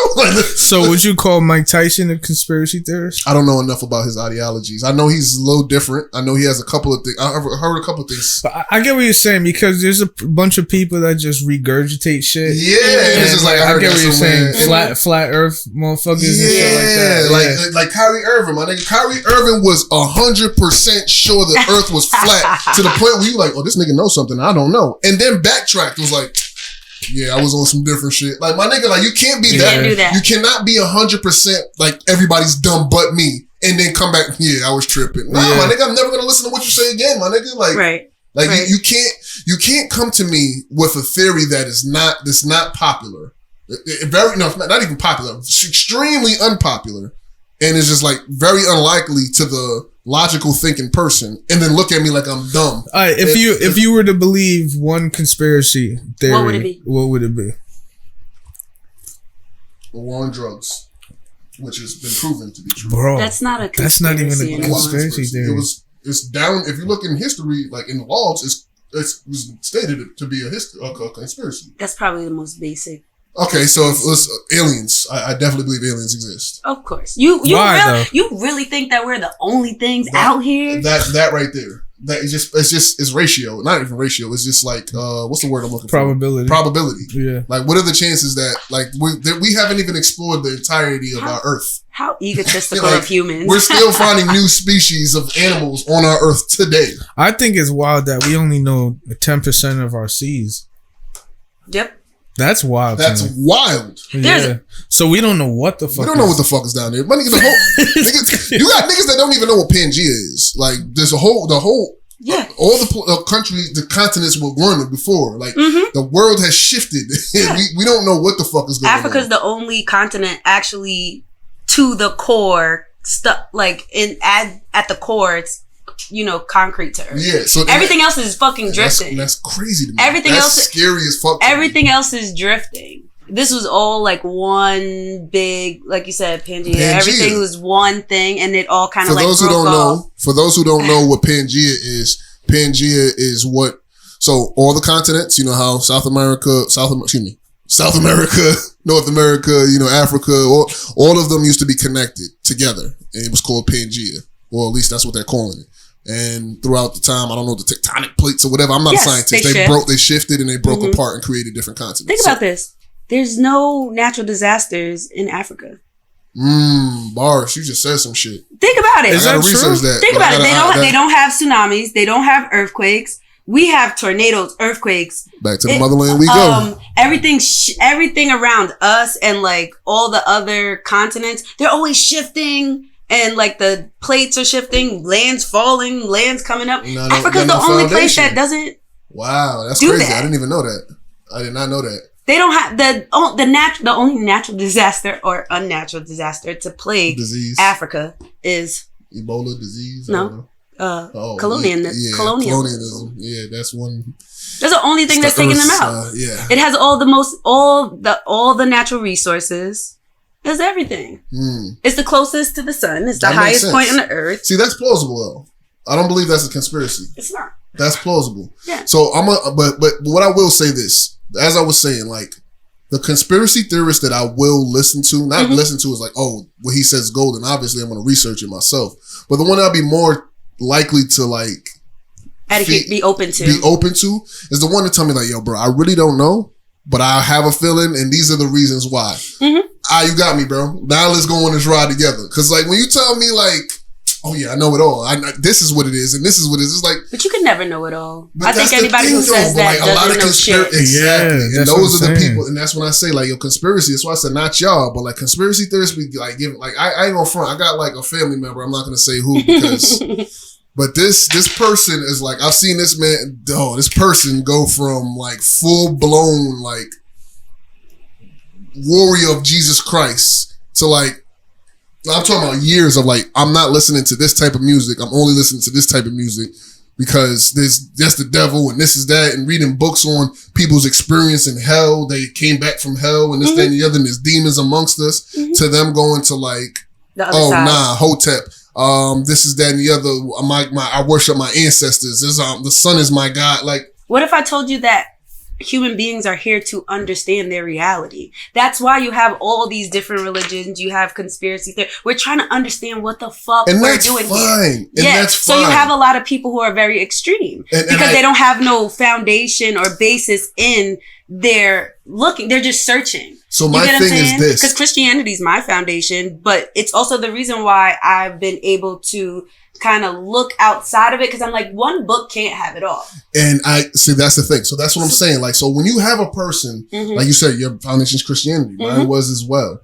So would you call Mike Tyson a conspiracy theorist? I don't know enough about his ideologies. I know he's a little different. I know he has a couple of things. I've heard a couple of things. But I get what you're saying, because there's a bunch of people that just regurgitate shit. Yeah. It's just like, I get what you're saying. Flat earth motherfuckers and shit like that. Like Kyrie Irving, my nigga. Kyrie Irving was 100% sure the earth was flat to the point where you like, this nigga knows something I don't know. And then backtracked, was like, yeah, I was on some different shit. Like, my nigga, like, you can't be that. Do that. You cannot be 100% like everybody's dumb but me, and then come back, I was tripping. Nah, my nigga, I'm never gonna listen to what you say again, my nigga. Like, you can't come to me with a theory that's not popular. Not even popular. It's extremely unpopular, and it's just like very unlikely to the logical thinking person, and then look at me like I'm dumb. All right, if you were to believe one conspiracy theory, what would it be? The war on drugs, which has been proven to be true. Bro, that's not a conspiracy. That's not even a conspiracy theory. It's down. If you look in history, like in the laws, it was stated to be a conspiracy. That's probably the most basic. Okay, so if it's aliens, I definitely believe aliens exist. Of course. You really think that we're the only things out here? That right there. That it's ratio. Not even ratio. It's just like what's the word I'm looking for? Probability. Yeah. Like, what are the chances that like we haven't even explored the entirety of our Earth? How egotistical of humans. We're still finding new species of animals on our Earth today. I think it's wild that we only know 10% of our seas. Yep. That's wild. That's wild. Yeah. So we don't know what the fuck. We don't know what the fuck is down there. You got niggas that don't even know what Pangea is. Like, there's all the countries, the continents were running before. Like, the world has shifted. we don't know what the fuck is going on. Africa's the only continent actually to the core stuff. Like at the core, it's concrete to Earth. Yeah, so everything else is fucking drifting. That's crazy to me. Everything else scary as fuck. Everything else is drifting. This was all like one big, like you said, Pangea. Everything was one thing, and it all kind of like broke off. For those who don't know what Pangea is what. So all the continents, you know how South America, North America, Africa, all of them used to be connected together, and it was called Pangea, or at least that's what they're calling it. And throughout the time, I don't know, the tectonic plates or whatever. I'm not a scientist. They shifted and they broke apart and created different continents. Think about this. There's no natural disasters in Africa. Bars. You just said some shit. Think about it. I gotta research that. Think about it. They don't have tsunamis. They don't have earthquakes. We have tornadoes, earthquakes. Back to the motherland we go. Everything around us and like all the other continents, they're always shifting. And like the plates are shifting, land's falling, land's coming up. Africa's the only place that doesn't. Wow, that's crazy. I didn't even know that. I did not know that. They don't have the only natural disaster or unnatural disaster to plague Africa is Ebola disease. No, colonialism. Yeah, that's one. That's the only thing that's taking them out. It has all the natural resources. It's everything. It's the closest to the sun. It's the highest point on the earth. See, that's plausible though. I don't believe that's a conspiracy. It's not. That's plausible. Yeah. So but what I will say this, as I was saying, like the conspiracy theorists that I will listen to, not listen to is like, oh, what he says is golden. Obviously, I'm going to research it myself. But the one I'll be more likely to like be open to is the one to tell me like, yo, bro, I really don't know, but I have a feeling, and these are the reasons why. You got me, bro. Now let's go on this ride together. Because like when you tell me like, oh yeah, I know it all. This is what it is, and this is what it is. It's like, but you can never know it all. I think anybody who says that doesn't know shit. Exactly, yeah, and those are the people, and that's when I say like, yo, conspiracy. That's why I said not y'all, but like conspiracy theorists be like giving like I ain't gonna front. I got like a family member. I'm not gonna say who because. But this person is like, I've seen this man, this person go from like full blown like warrior of Jesus Christ to like, I'm talking about years of like, I'm not listening to this type of music. I'm only listening to this type of music because that's the devil and this is that, and reading books on people's experience in hell. They came back from hell and this, that, and the other, and there's demons amongst us, to them going to like, Hotep. This is that and the other. I worship my ancestors. The sun is my God. Like, what if I told you that human beings are here to understand their reality? That's why you have all these different religions. You have conspiracy theory. We're trying to understand what the fuck we're doing here. That's fine. So you have a lot of people who are very extreme because they don't have no foundation or basis in their looking. They're just searching. So my thing is this. Because Christianity is my foundation, but it's also the reason why I've been able to kind of look outside of it, because I'm like, one book can't have it all. And I see, that's the thing. So that's what I'm saying. Like, so when you have a person, like you said, your foundation is Christianity. Mine was as well.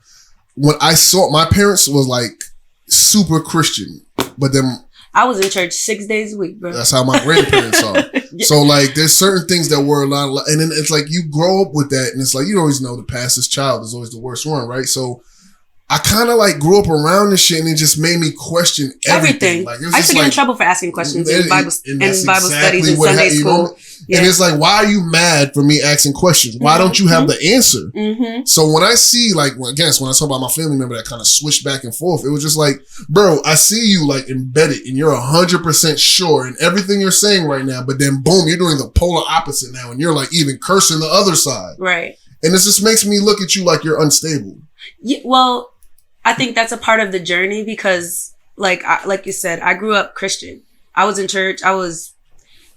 When I saw, my parents was like super Christian, but then I was in church 6 days a week, bro. That's how my grandparents are. So like, there's certain things that were a lot, and then it's like you grow up with that, and it's like you always know the pastor's child is always the worst one, right? So I kind of like grew up around this shit, and it just made me question everything. Like, I used to get in trouble for asking questions in Bible studies in Sunday school. Yeah. And it's like, why are you mad for me asking questions? Why don't you have the answer? So when I see like, when I talk about my family member that kind of switched back and forth, it was just like, bro, I see you like embedded and you're 100% sure in everything you're saying right now, but then boom, you're doing the polar opposite now, and you're like even cursing the other side. Right. And this just makes me look at you like you're unstable. Yeah, well, I think that's a part of the journey because like you said, I grew up Christian. I was in church. I was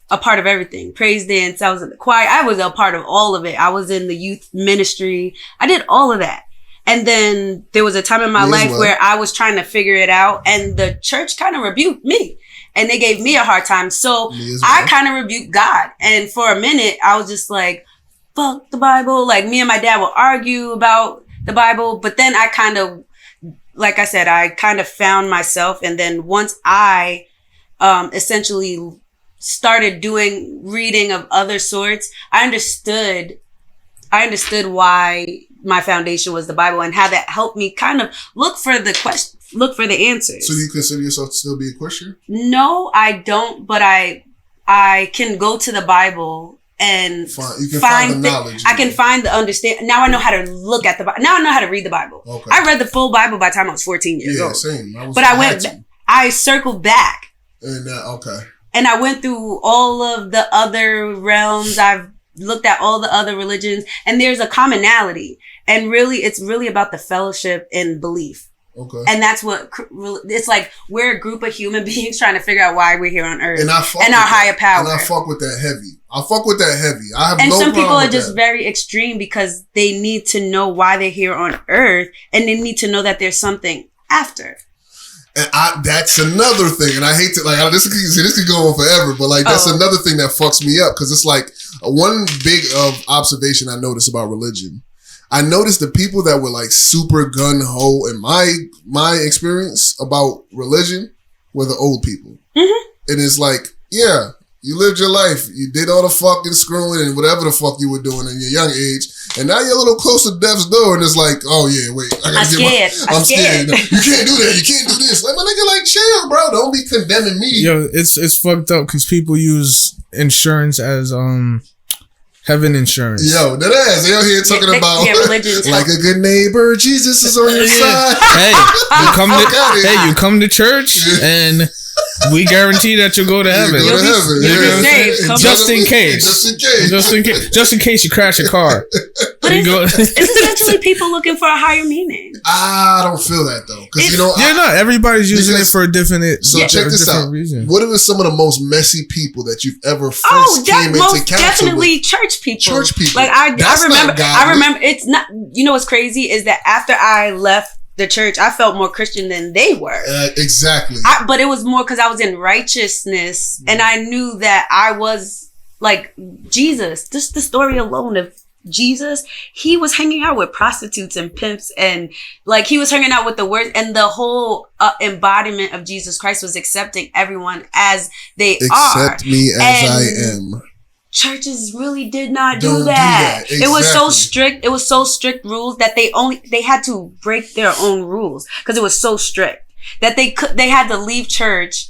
a part of everything. Praise dance. I was in the choir. I was a part of all of it. I was in the youth ministry. I did all of that. And then there was a time in my life where I was trying to figure it out, and the church kind of rebuked me and they gave me a hard time. So I kind of rebuked God. And for a minute, I was just like, fuck the Bible. Like, me and my dad would argue about the Bible. But then I kind of, like I said, I kind of found myself. And then once I essentially started doing reading of other sorts, I understood why my foundation was the Bible and how that helped me kind of look for the answers. So do you consider yourself to still be a Christian? No, I don't, but I can go to the Bible and find the knowledge. I can find the understand. Now I know how to look at the Bible. Now I know how to read the Bible. Okay. I read the full Bible by the time I was 14 years old. Same. I circled back. And And I went through all of the other realms. I've looked at all the other religions, and there's a commonality. And really, it's really about the fellowship and belief. Okay. And that's what it's like. We're a group of human beings trying to figure out why we're here on earth and our higher power. And I fuck with that heavy. I have and no problem with that. some people are just very extreme because they need to know why they're here on earth, and they need to know that there's something after. And that's another thing. And I hate to, like, this could go on forever, but like, that's another thing that fucks me up. Cause it's like one big observation I noticed about religion. I noticed the people that were like super gun ho in my experience about religion were the old people. Mm-hmm. And it's like, yeah, you lived your life. You did all the fucking screwing and whatever the fuck you were doing in your young age. And now you're a little close to death's door, and it's like, oh yeah, wait, I'm scared. No, you can't do that. You can't do this. Like, my nigga, like, chill, bro. Don't be condemning me. Yo, it's fucked up because people use insurance as heaven insurance. Yo, that ass. They out here talking about like a good neighbor. Jesus is on your side. Hey, you come to church and we guarantee that you'll go to heaven. You'll be safe. Just in case. Just in case you crash a car. But it's essentially people looking for a higher meaning. I don't feel that though, because everybody's using it for a different. So check this out. Reason. What are some of the most messy people that you've ever came into most council definitely with? Church people. Like I remember. It's not. You know what's crazy is that after I left the church, I felt more Christian than they were. Exactly. But it was more because I was in righteousness, and I knew that I was like Jesus. Just the story alone of Jesus, he was hanging out with prostitutes and pimps, and like he was hanging out with the worst, and the whole embodiment of Jesus Christ was accepting everyone as they are. Accept me as I am. Churches really did not do that. Exactly. It was so strict. It was so strict rules that they had to break their own rules because it was so strict that they had to leave church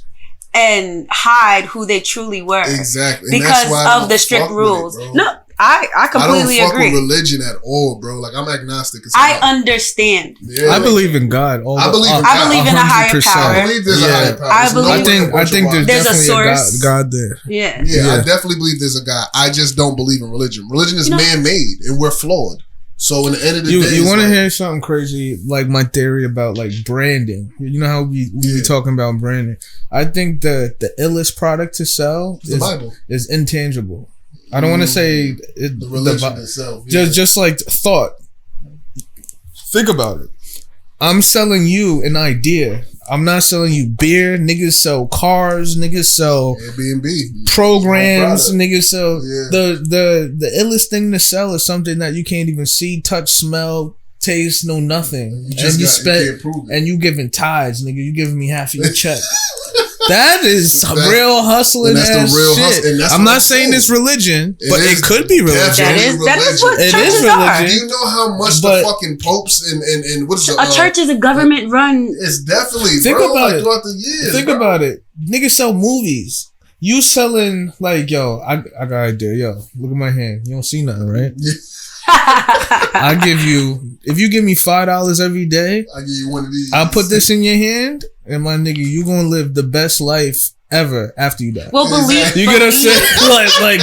and hide who they truly were. Exactly. Because of the strict rules. I completely agree. I don't fuck with religion at all, bro. Like I'm agnostic. I understand. Yeah, I believe in God. I believe in a higher power. I believe there's a higher power. I think there's definitely a source. God there. Yeah. I definitely believe there's a God. I just don't believe in religion. Religion is man-made, and we're flawed. So in the end of the day, you want to hear something crazy? Like my theory about like branding. You know how we be talking about branding. I think the illest product to sell is intangible. I don't want to say the religion itself. Just like thought. Think about it. I'm selling you an idea. I'm not selling you beer. Niggas sell cars. Niggas sell Airbnb programs. Niggas sell the illest thing to sell is something that you can't even see, touch, smell, taste, no nothing. And you giving tithes, nigga. You giving me half of your check. That is real hustling ass shit. I'm not saying it's religion, but it could be religion. That is what churches are. Do you know how much the fucking popes and what is it? A church is a government run. It's definitely think about it. Throughout the years. Think about it. Niggas sell movies. You selling like I got an idea. Yo, look at my hand. You don't see nothing, right? I give you, if you give me $5 every day, I give you one of these. I'll put this in your hand, and my nigga, you gonna live the best life ever after you die. Well, believe you get what I'm saying? like,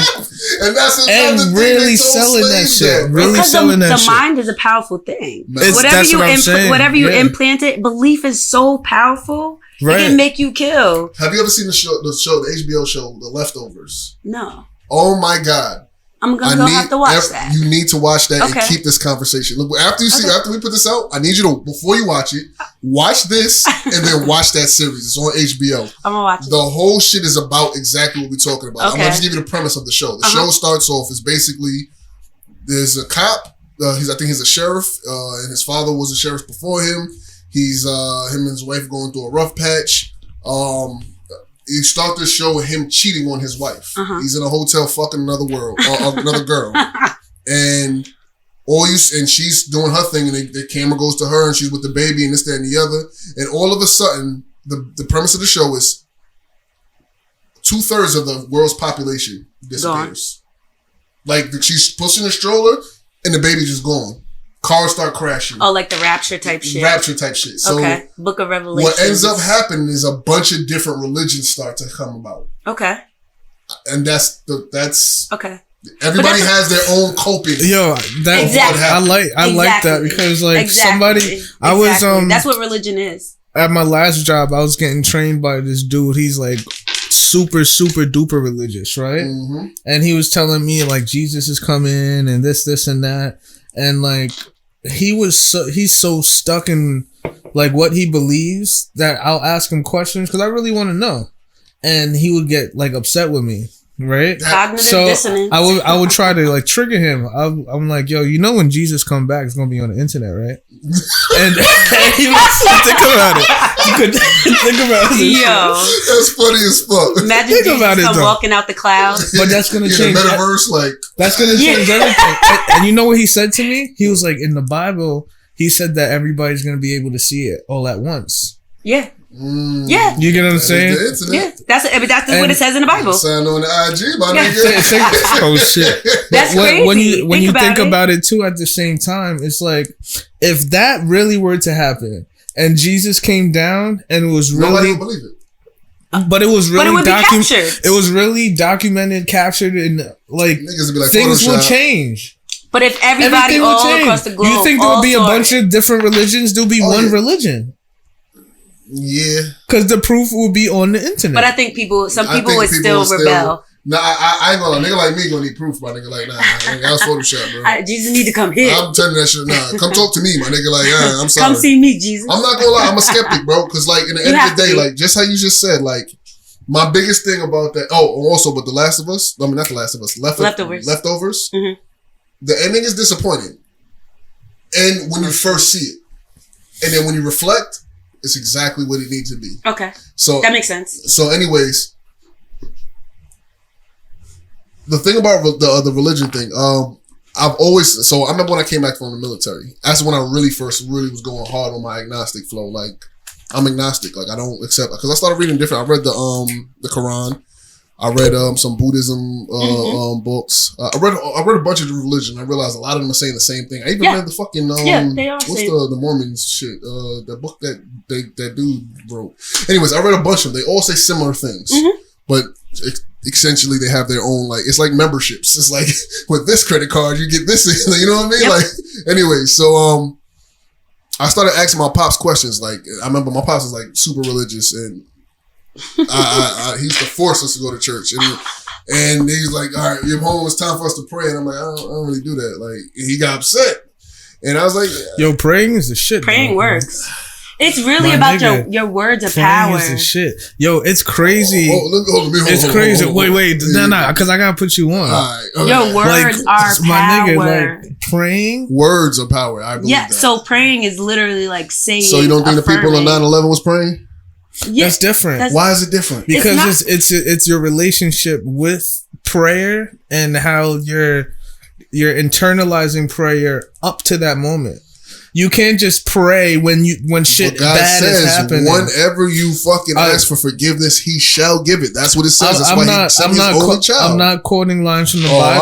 and that's and really selling that shit. Really selling that shit. The mind is a powerful thing. Whatever you implant it, belief is so powerful. Right. It can make you kill. Have you ever seen the HBO show, The Leftovers? No. Oh my God. I'm gonna have to watch that. You need to watch that and keep this conversation. Look, after we put this out, I need you to, before you watch it, watch this and then watch that series. It's on HBO. I'm gonna watch it. The whole shit is about exactly what we're talking about. I'm gonna just give you the premise of the show. The show starts off as basically there's a cop. I think he's a sheriff, and his father was a sheriff before him. He's him and his wife going through a rough patch. You start the show with him cheating on his wife. He's in a hotel fucking another girl, and she's doing her thing, and the camera goes to her, and she's with the baby, and this, that, and the other, and all of a sudden, the premise of the show is 2/3 of the world's population disappears. Like she's pushing a stroller, and the baby just gone. Cars start crashing. Oh, like the rapture type shit. So Book of Revelation. What ends up happening is a bunch of different religions start to come about. Okay. And that's okay. Everybody has their own coping. Yo, I like that because somebody I was that's what religion is. At my last job, I was getting trained by this dude. He's like super, super duper religious, right? Mm-hmm. And he was telling me like Jesus is coming and this and that, and like he's so stuck in like what he believes that I'll ask him questions because I really want to know, and he would get like upset with me, right? Cognitive dissonance. I would try to like trigger him. I'm like, yo, you know when Jesus come back, it's gonna be on the internet, right? and he was think about it. You could think about it. Yo, that's funny as fuck. Imagine think Jesus come walking out the clouds. But that's gonna change. The metaverse, that's gonna change everything. And you know what he said to me? He was like, in the Bible, he said that everybody's gonna be able to see it all at once. Yeah. Yeah, you get what I'm saying? Yeah, that's what it says in the Bible. Sign on the IG, my nigga. Oh shit, that's crazy. When you think about it too, at the same time, it's like if that really were to happen and Jesus came down and was really, nobody would believe it. But it was really captured. It was really documented, captured, and like, things will change. But if everybody all across the globe, you think there will be a bunch of different religions? There'll be one religion. Yeah, because the proof will be on the internet. But I think some people would still rebel. Nah, I ain't gonna lie. Nigga like me gonna need proof, my nigga. Like, nah, that was Photoshop, bro. Jesus need to come here. I'm telling you that shit. Nah, come talk to me, my nigga. Like, I'm sorry. Come see me, Jesus. I'm not gonna lie. I'm a skeptic, bro. Because like, in the end of the day, like, just how you just said, like, my biggest thing about that. Oh, also, but The Last of Us. I mean, not The Last of Us. Leftovers. Mm-hmm. The ending is disappointing, and when you first see it, and then when you reflect, it's exactly what it needs to be. Okay. So that makes sense. So, anyways. The thing about the religion thing, I've always, so I remember when I came back from the military, that's when I really was going hard on my agnostic flow. Like, I'm agnostic. Like, I don't accept, because I started reading different. I read the Quran. I read some Buddhism books. I read a bunch of religion. I realized a lot of them are saying the same thing. I even read the fucking they are what's the Mormons shit? The book that dude wrote. Anyways, I read a bunch of them. They all say similar things, but essentially they have their own, like, it's like memberships. It's like, with this credit card you get this, you know what I mean? Yep. Like, anyway, so I started asking my pops questions. Like, I remember my pops was like super religious, and he used to force us to go to church, and he's like, all right, you're home, it's time for us to pray. And I'm like, I don't really do that. Like, he got upset, and I was like, yo, praying is the shit. Praying works. It's really about your words of power. Is the shit. Yo, it's crazy. It's crazy. Wait. No, because I gotta put you on. Right, okay. Your words are power. My nigga, like, praying. Words are power. I believe that. So praying is literally like saying. So you don't think the people on 9/11 was praying? Yeah, that's different. Why is it different? Because it's your relationship with prayer and how you're internalizing prayer up to that moment. You can't just pray when shit bad is happening. Whenever you fucking ask for forgiveness, he shall give it. That's what it says. That's why he sent his only child. I'm not quoting lines from the Bible.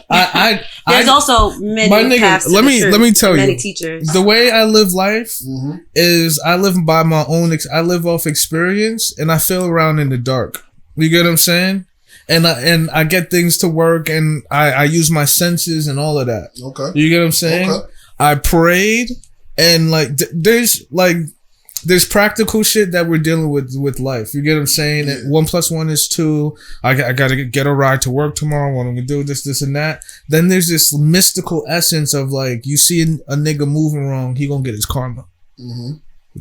All right. There's also many paths to let me tell many you, teachers. The way I live life is I live by my own. I live off experience, and I feel around in the dark. You get what I'm saying? And I get things to work, and I use my senses and all of that. Okay. You get what I'm saying? Okay. I prayed, and like there's practical shit that we're dealing with life. You get what I'm saying? Yeah. 1 + 1 is 2. I gotta get a ride to work tomorrow. What I'm gonna do, this and that. Then there's this mystical essence of like, you see a nigga moving wrong, he gonna get his karma.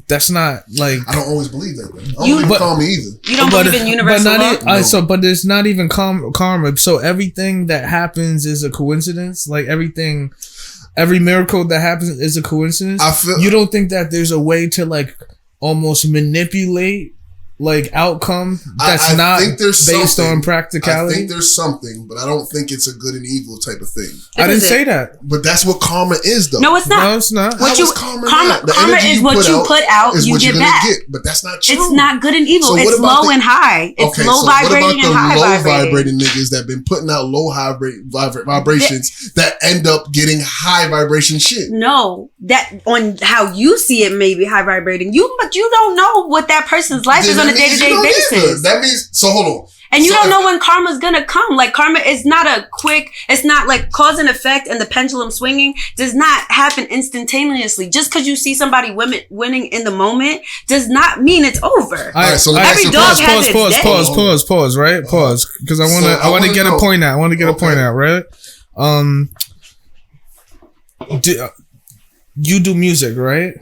That's not like, I don't always believe that. I don't believe in karma either. You don't believe in universal law? But there's not even karma. So everything that happens is a coincidence. Like every miracle that happens is a coincidence. You don't think that there's a way to like almost manipulate like outcome that's not based on practicality? I think there's something, but I don't think it's a good and evil type of thing. I didn't say that. But that's what karma is, though. No, it's not. No, it's not. Karma is what you put out, you get back. But that's not true. It's not good and evil. So it's low and high. It's low vibrating and high vibrating. What about the low vibrating niggas that been putting out low vibrations that end up getting high vibration shit? No, that on how you see it may be high vibrating. But you don't know what that person's life is on a day-to-day basis. That means, so hold on. And you don't know when karma's gonna come. Like, karma is not it's not like cause and effect, and the pendulum swinging does not happen instantaneously. Just because you see somebody winning in the moment does not mean it's over. All right, so every dog has its day. Pause, right? Pause. Because I want to get a point out. I want to get a point out, right? You do music, right?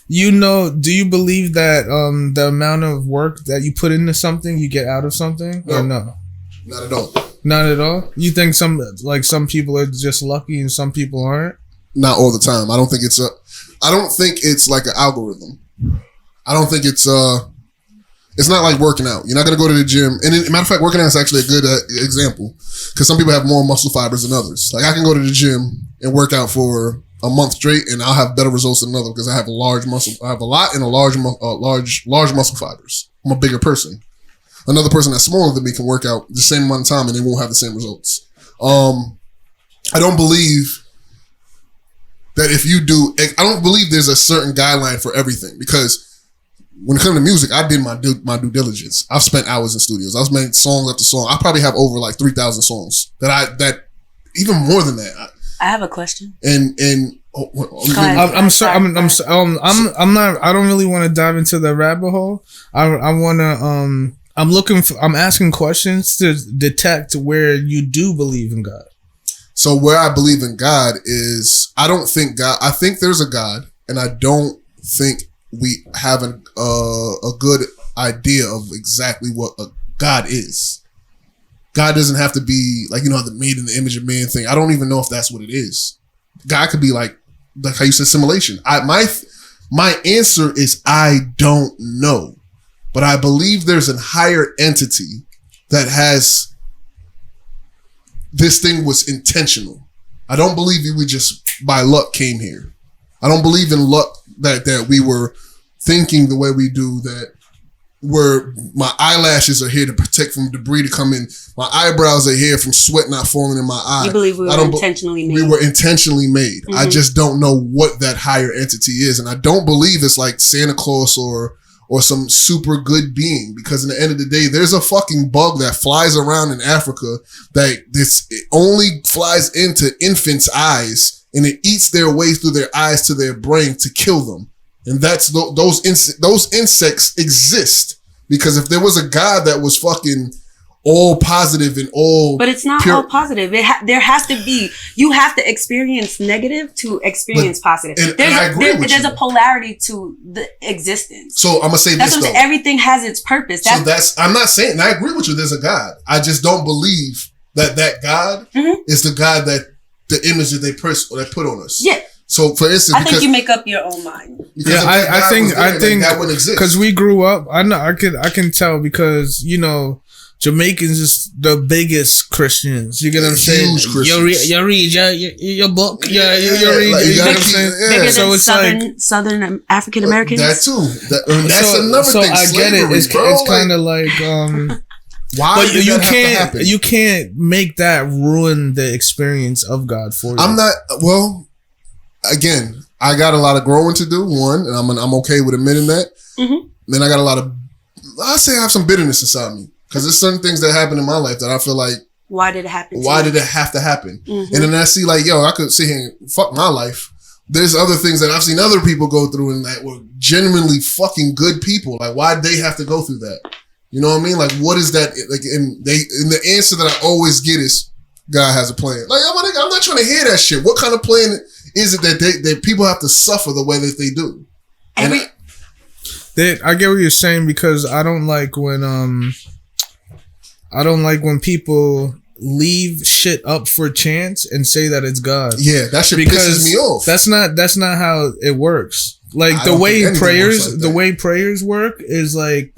You know, do you believe that the amount of work that you put into something, you get out of something? No. Or no? Not at all. Not at all? You think some people are just lucky and some people aren't? Not all the time. I don't think it's like an algorithm. I don't think it's not like working out. You're not going to go to the gym. And matter of fact, working out is actually a good example, because some people have more muscle fibers than others. Like, I can go to the gym and work out for a month straight, and I'll have better results than another because I have a lot and large muscle fibers. I'm a bigger person. Another person that's smaller than me can work out the same amount of time and they won't have the same results. I don't believe that I don't believe there's a certain guideline for everything, because when it comes to music, I did my due diligence. I've spent hours in studios. I've made song after song. I probably have over like 3,000 songs that even more than that. I have a question. And I'm sorry. I'm not. I don't really want to dive into the rabbit hole. I want to. I'm asking questions to detect where you do believe in God. So where I believe in God is, I don't think God. I think there's a God, and I don't think we have a good idea of exactly what a God is. God doesn't have to be like, the made in the image of man thing. I don't even know if that's what it is. God could be like how you said, simulation. My answer is I don't know, but I believe there's a higher entity that has, this thing was intentional. I don't believe we just by luck came here. I don't believe in luck that we were thinking the way we do, that where my eyelashes are here to protect from debris to come in. My eyebrows are here from sweat not falling in my eye. You believe we were intentionally made? We were intentionally made. Mm-hmm. I just don't know what that higher entity is. And I don't believe it's like Santa Claus or some super good being, because in the end of the day, there's a fucking bug that flies around in Africa that it only flies into infants' eyes, and it eats their way through their eyes to their brain to kill them. And that's those insects exist, because if there was a God that was fucking all positive and all, but it's not pure, all positive. There has to be. You have to experience negative to experience positive. There's a polarity to the existence. So I'm gonna say that's this though. Everything has its purpose. I'm not saying, and I agree with you. There's a God. I just don't believe that God is the God that the image that they put on us. Yeah. So, for instance, I think you make up your own mind. Yeah, I think that wouldn't exist, because we grew up. I know. I can tell, because Jamaicans is the biggest Christians. You get what I'm saying? You read your book. You read. You get what I'm saying? Bigger so it's Southern African Americans. That too. That's another thing. I get it. It's kind of like. Why? But you can't make that ruin the experience of God for you. I'm not. Well. Again, I got a lot of growing to do. One, and I'm okay with admitting that. Mm-hmm. Then I got I have some bitterness inside me, because there's certain things that happen in my life that I feel like, why did it happen? Why did it have to happen? Mm-hmm. And then I see like, I could sit here and fuck my life. There's other things that I've seen other people go through and that were genuinely fucking good people. Like, why'd they have to go through that? You know what I mean? Like, what is that? Like, and the answer that I always get is, God has a plan. Like, I'm not trying to hear that shit. What kind of plan is it that people have to suffer the way that they do? I get what you're saying, because I don't like when people leave shit up for chance and say that it's God. Yeah, that shit pisses me off. That's not how it works. Like the way prayers work is like,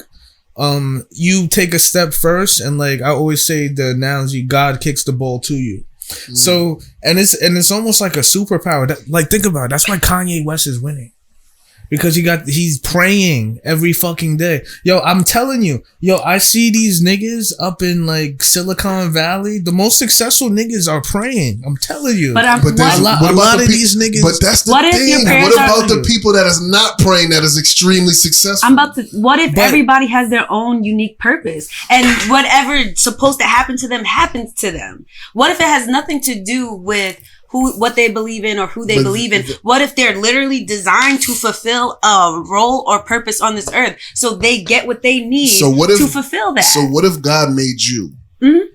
you take a step first, and like I always say the analogy, God kicks the ball to you. So, and it's almost like a superpower. Like, think about it. That's why Kanye West is winning. Because he's praying every fucking day. Yo, I'm telling you, I see these niggas up in like Silicon Valley. The most successful niggas are praying. I'm telling you. But a lot of these niggas. But that's the thing. What about the people that is not praying that is extremely successful? What if everybody has their own unique purpose, and whatever's supposed to happen to them happens to them? What if it has nothing to do with what they believe in or who they believe in? What if they're literally designed to fulfill a role or purpose on this earth, so they get what they need to fulfill that? So what if God made you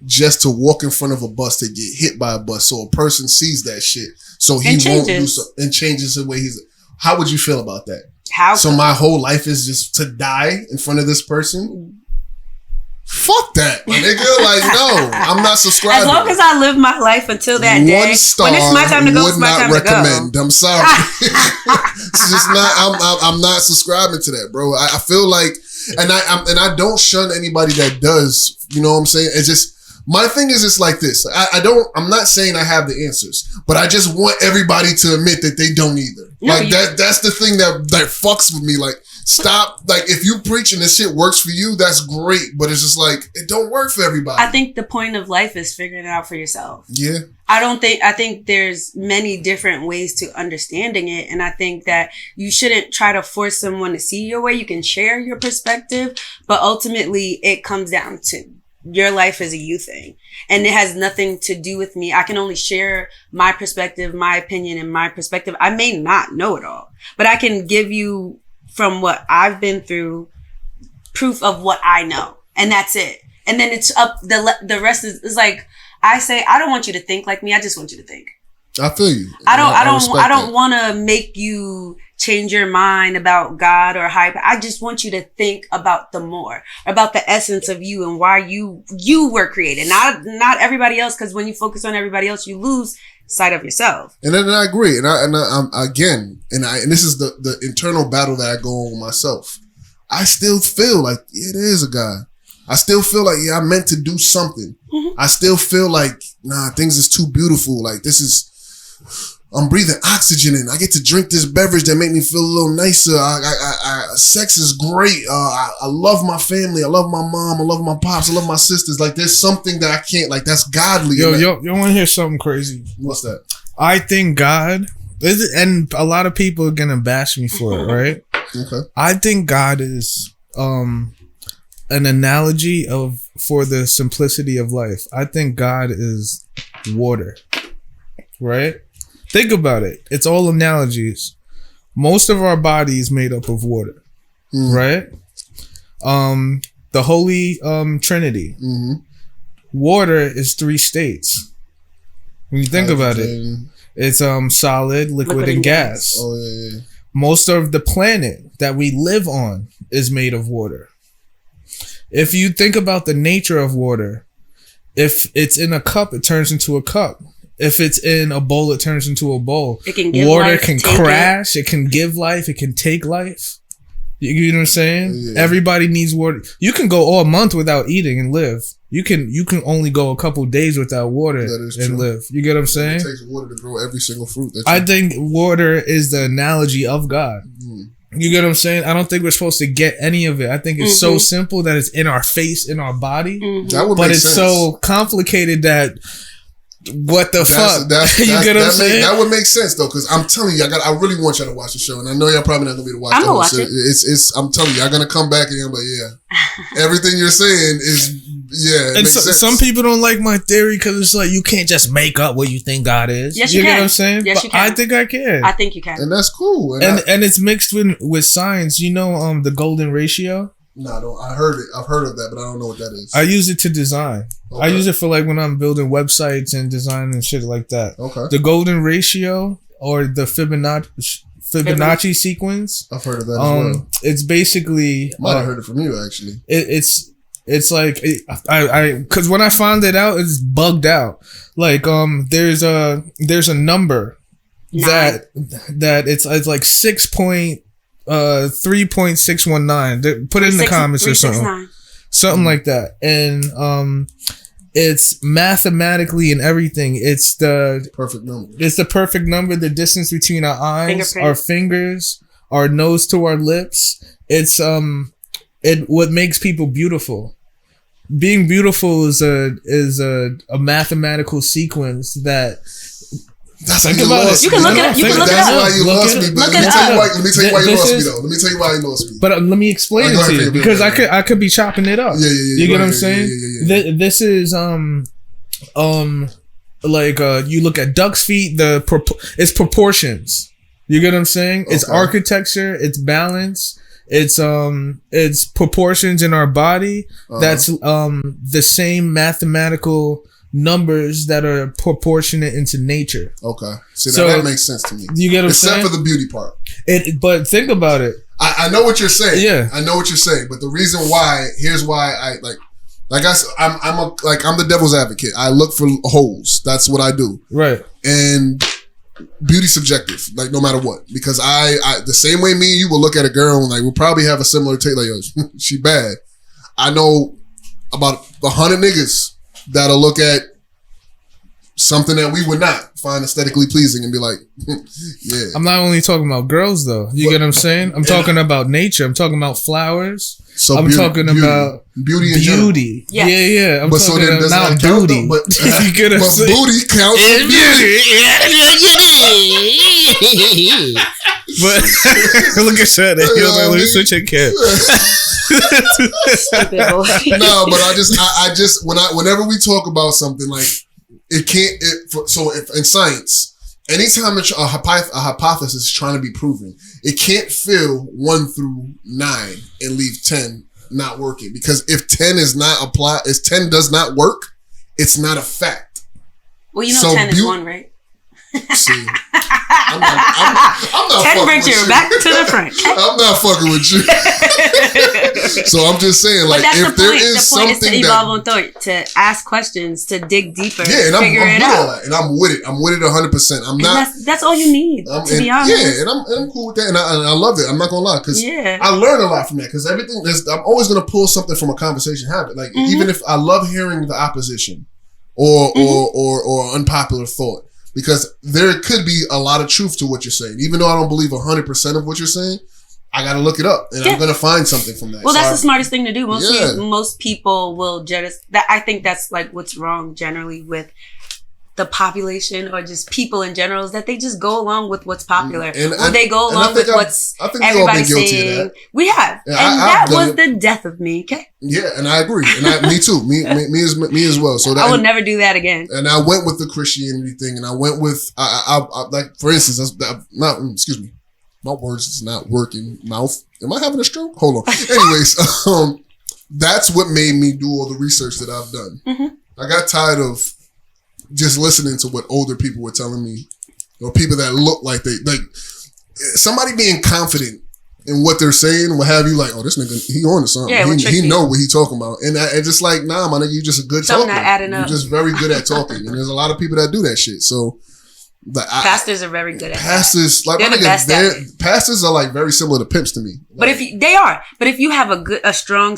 just to walk in front of a bus to get hit by a bus, so a person sees that shit, so he won't do so, and changes the way he's? How would you feel about that? So my whole life is just to die in front of this person? Fuck that, my nigga. Like, no, I'm not subscribing. As long as I live my life until that day, when it's my time to go, it's my time to go. I'm sorry. It's just not. I'm not subscribing to that, bro. I feel like, and I don't shun anybody that does. You know what I'm saying? It's just, my thing is just like this. I'm not saying I have the answers, but I just want everybody to admit that they don't either. No, like that's the thing that fucks with me. Like, stop. Like, if you preach and this shit works for you, that's great. But it's just like, it don't work for everybody. I think the point of life is figuring it out for yourself. Yeah. I think there's many different ways to understanding it. And I think that you shouldn't try to force someone to see your way. You can share your perspective, but ultimately it comes down to your life is a you thing. And it has nothing to do with me. I can only share my perspective, my opinion, and my perspective. I may not know it all, but I can give you from what I've been through proof of what I know. And that's it. And then it's up. The rest is like, I say, I don't want you to think like me. I just want you to think. I feel you. I don't want to make you change your mind about God or hype. I just want you to think about about the essence of you and why you were created. Not everybody else. Because when you focus on everybody else, you lose sight of yourself. And then I agree. And this is the internal battle that I go on with myself. I still feel like it is a God. I still feel like, I meant to do something. Mm-hmm. I still feel like, things is too beautiful. Like, I'm breathing oxygen in. I get to drink this beverage that make me feel a little nicer. Sex is great. I love my family. I love my mom. I love my pops. I love my sisters. Like, there's something that I can't, like, that's godly. Yo, you want to hear something crazy? What's that? I think God, and a lot of people are going to bash me for it, right? Okay. I think God is, an analogy for the simplicity of life. I think God is water, right? Think about it. It's all analogies. Most of our body is made up of water, right? The Holy Trinity. Mm-hmm. Water is 3 states. When you think about it, it's solid, liquid, and gas. Oh yeah. Most of the planet that we live on is made of water. If you think about the nature of water, if it's in a cup, it turns into a cup. If it's in a bowl, it turns into a bowl. It can give water life, can crash. It can give life. It can take life. You know what I'm saying? Yeah. Everybody needs water. You can go all month without eating and live. You can only go a couple days without water and live. You get what I'm saying? It takes water to grow every single fruit. I think water is the analogy of God. You get what I'm saying? I don't think we're supposed to get any of it. I think it's so simple that it's in our face, in our body. That would make sense. It's so complicated that what the fuck? You get what I'm saying? That would make sense though, because I'm telling you, I really want y'all to watch the show, and I know y'all probably not gonna be able to watch. I'm gonna watch it. I'm telling you, y'all gonna come back and you're like, everything you're saying is it and makes sense. Some people don't like my theory because it's like you can't just make up what you think God is. Yes, you can. Get what I'm saying? Yes, you can. I think I can. I think you can, and that's cool. And it's mixed with science. You know, the golden ratio. No, I heard it. I've heard of that, but I don't know what that is. I use it to design. Okay. I use it for like when I'm building websites and design and shit like that. Okay. The golden ratio or the Fibonacci sequence. I've heard of that as well. It's basically. I might have heard it from you actually. It's like because when I found it out, it's bugged out. Like there's a number that it's like 3.619. Put it in the comments or something like that. And it's mathematically and everything. It's the perfect number. It's the perfect number. The distance between our eyes, our fingers, our nose to our lips. It's what makes people beautiful. Being beautiful is a mathematical sequence that. That's think about it. You can look it up. That's why you lost me. But let me tell you why you lost me though. Let me tell you why you lost me. But let me explain it to you because I could be chopping it up. Yeah. You get what I'm saying? Yeah. This is like you look at duck's feet. It's proportions. You get what I'm saying? Okay. It's architecture. It's balance. It's proportions in our body. That's the same mathematical numbers that are proportionate into nature. Okay. See, that makes sense to me. You get what I'm saying? Except for the beauty part. But think about it. I know what you're saying. Yeah. I know what you're saying. But the reason why, here's why I'm the devil's advocate. I look for holes. That's what I do. Right. And beauty's subjective, like no matter what. Because I the same way me and you will look at a girl and like we'll probably have a similar take, like, yo, she bad. I know about 100 niggas that'll look at something that we would not find aesthetically pleasing and be like, yeah. I'm not only talking about girls though. You get what I'm saying? I'm talking about nature. I'm talking about flowers. So I'm talking about beauty. Yes. Yeah. I'm but talking so about booty. But you get what I'm saying? Booty counts as beauty. But look at Sade. He was like, let me switch your cap. No, but I just whenever we talk about something like it can't. If in science, anytime a hypothesis is trying to be proven, it can't fill 1 through 9 and leave 10 not working. Because if 10 is not applied, if 10 does not work, it's not a fact. Well, you know, 10 is 1, right? See, I'm not 10 brings you back to the front. I'm not fucking with you. So I'm just saying, like, if there is something to evolve on thought, to ask questions, to dig deeper, and figure it out. All that, and I'm with it. I'm with it 100%. I'm not. That's all you need, to be honest. Yeah, and I'm cool with that, and I love it. I'm not gonna lie, because I learn a lot from that. Because everything I'm always gonna pull something from a conversation habit. Like even if I love hearing the opposition or unpopular thought. Because there could be a lot of truth to what you're saying. Even though I don't believe 100% of what you're saying, I got to look it up. And I'm going to find something from that. Well, that's the smartest thing to do. Most people will just... I think that's like what's wrong generally with the population or just people in general, is that they just go along with what's popular. They go along with what's everybody's saying. We have. And that was the death of me, okay? Yeah, and I agree. And me too. Me as well. So I will never do that again. And I went with the Christianity thing, and I went with, I like, for instance, excuse me, my words is not working. Mouth. Am I having a stroke? Hold on. Anyways, that's what made me do all the research that I've done. Mm-hmm. I got tired of just listening to what older people were telling me, or people that look like somebody being confident in what they're saying, what have you, like, oh, this nigga, he on to something. Yeah, he know what he talking about. And I just like, nah, my nigga, you just a good talker. Not adding up. You're just very good at talking. And there's a lot of people that do that shit. So pastors are very good at pastors, like, they're the best at it. Pastors are like very similar to pimps to me. But if you have a strong,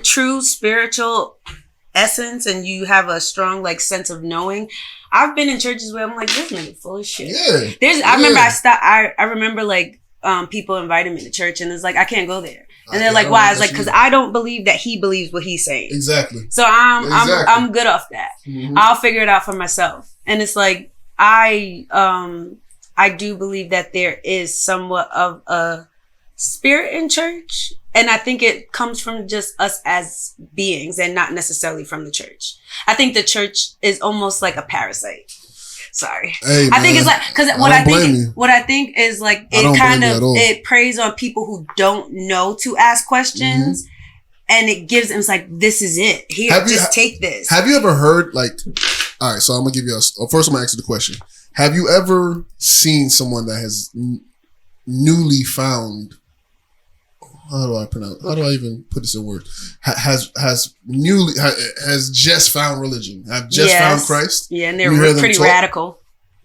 true spiritual essence, and you have a strong like sense of knowing. I've been in churches where I'm like, this nigga full of shit. Yeah. I remember like people invited me to church, and it's like, I can't go there. And they're like, why? I was like, because I don't believe that he believes what he's saying. Exactly. So I'm good off that. Mm-hmm. I'll figure it out for myself. And it's like, I do believe that there is somewhat of a spirit in church. And I think it comes from just us as beings and not necessarily from the church. I think the church is almost like a parasite. Sorry. Hey, I think it's like, because what I think is like, it preys on people who don't know to ask questions. Mm-hmm. And it gives them, it's like, this is it. Here, take this. Have you ever heard, like, all right, so I'm going to give you first I'm going to ask you the question. Have you ever seen someone that has newly found, how do I even put this in words? Has just found religion, have just found Christ. Yeah, and they're pretty radical.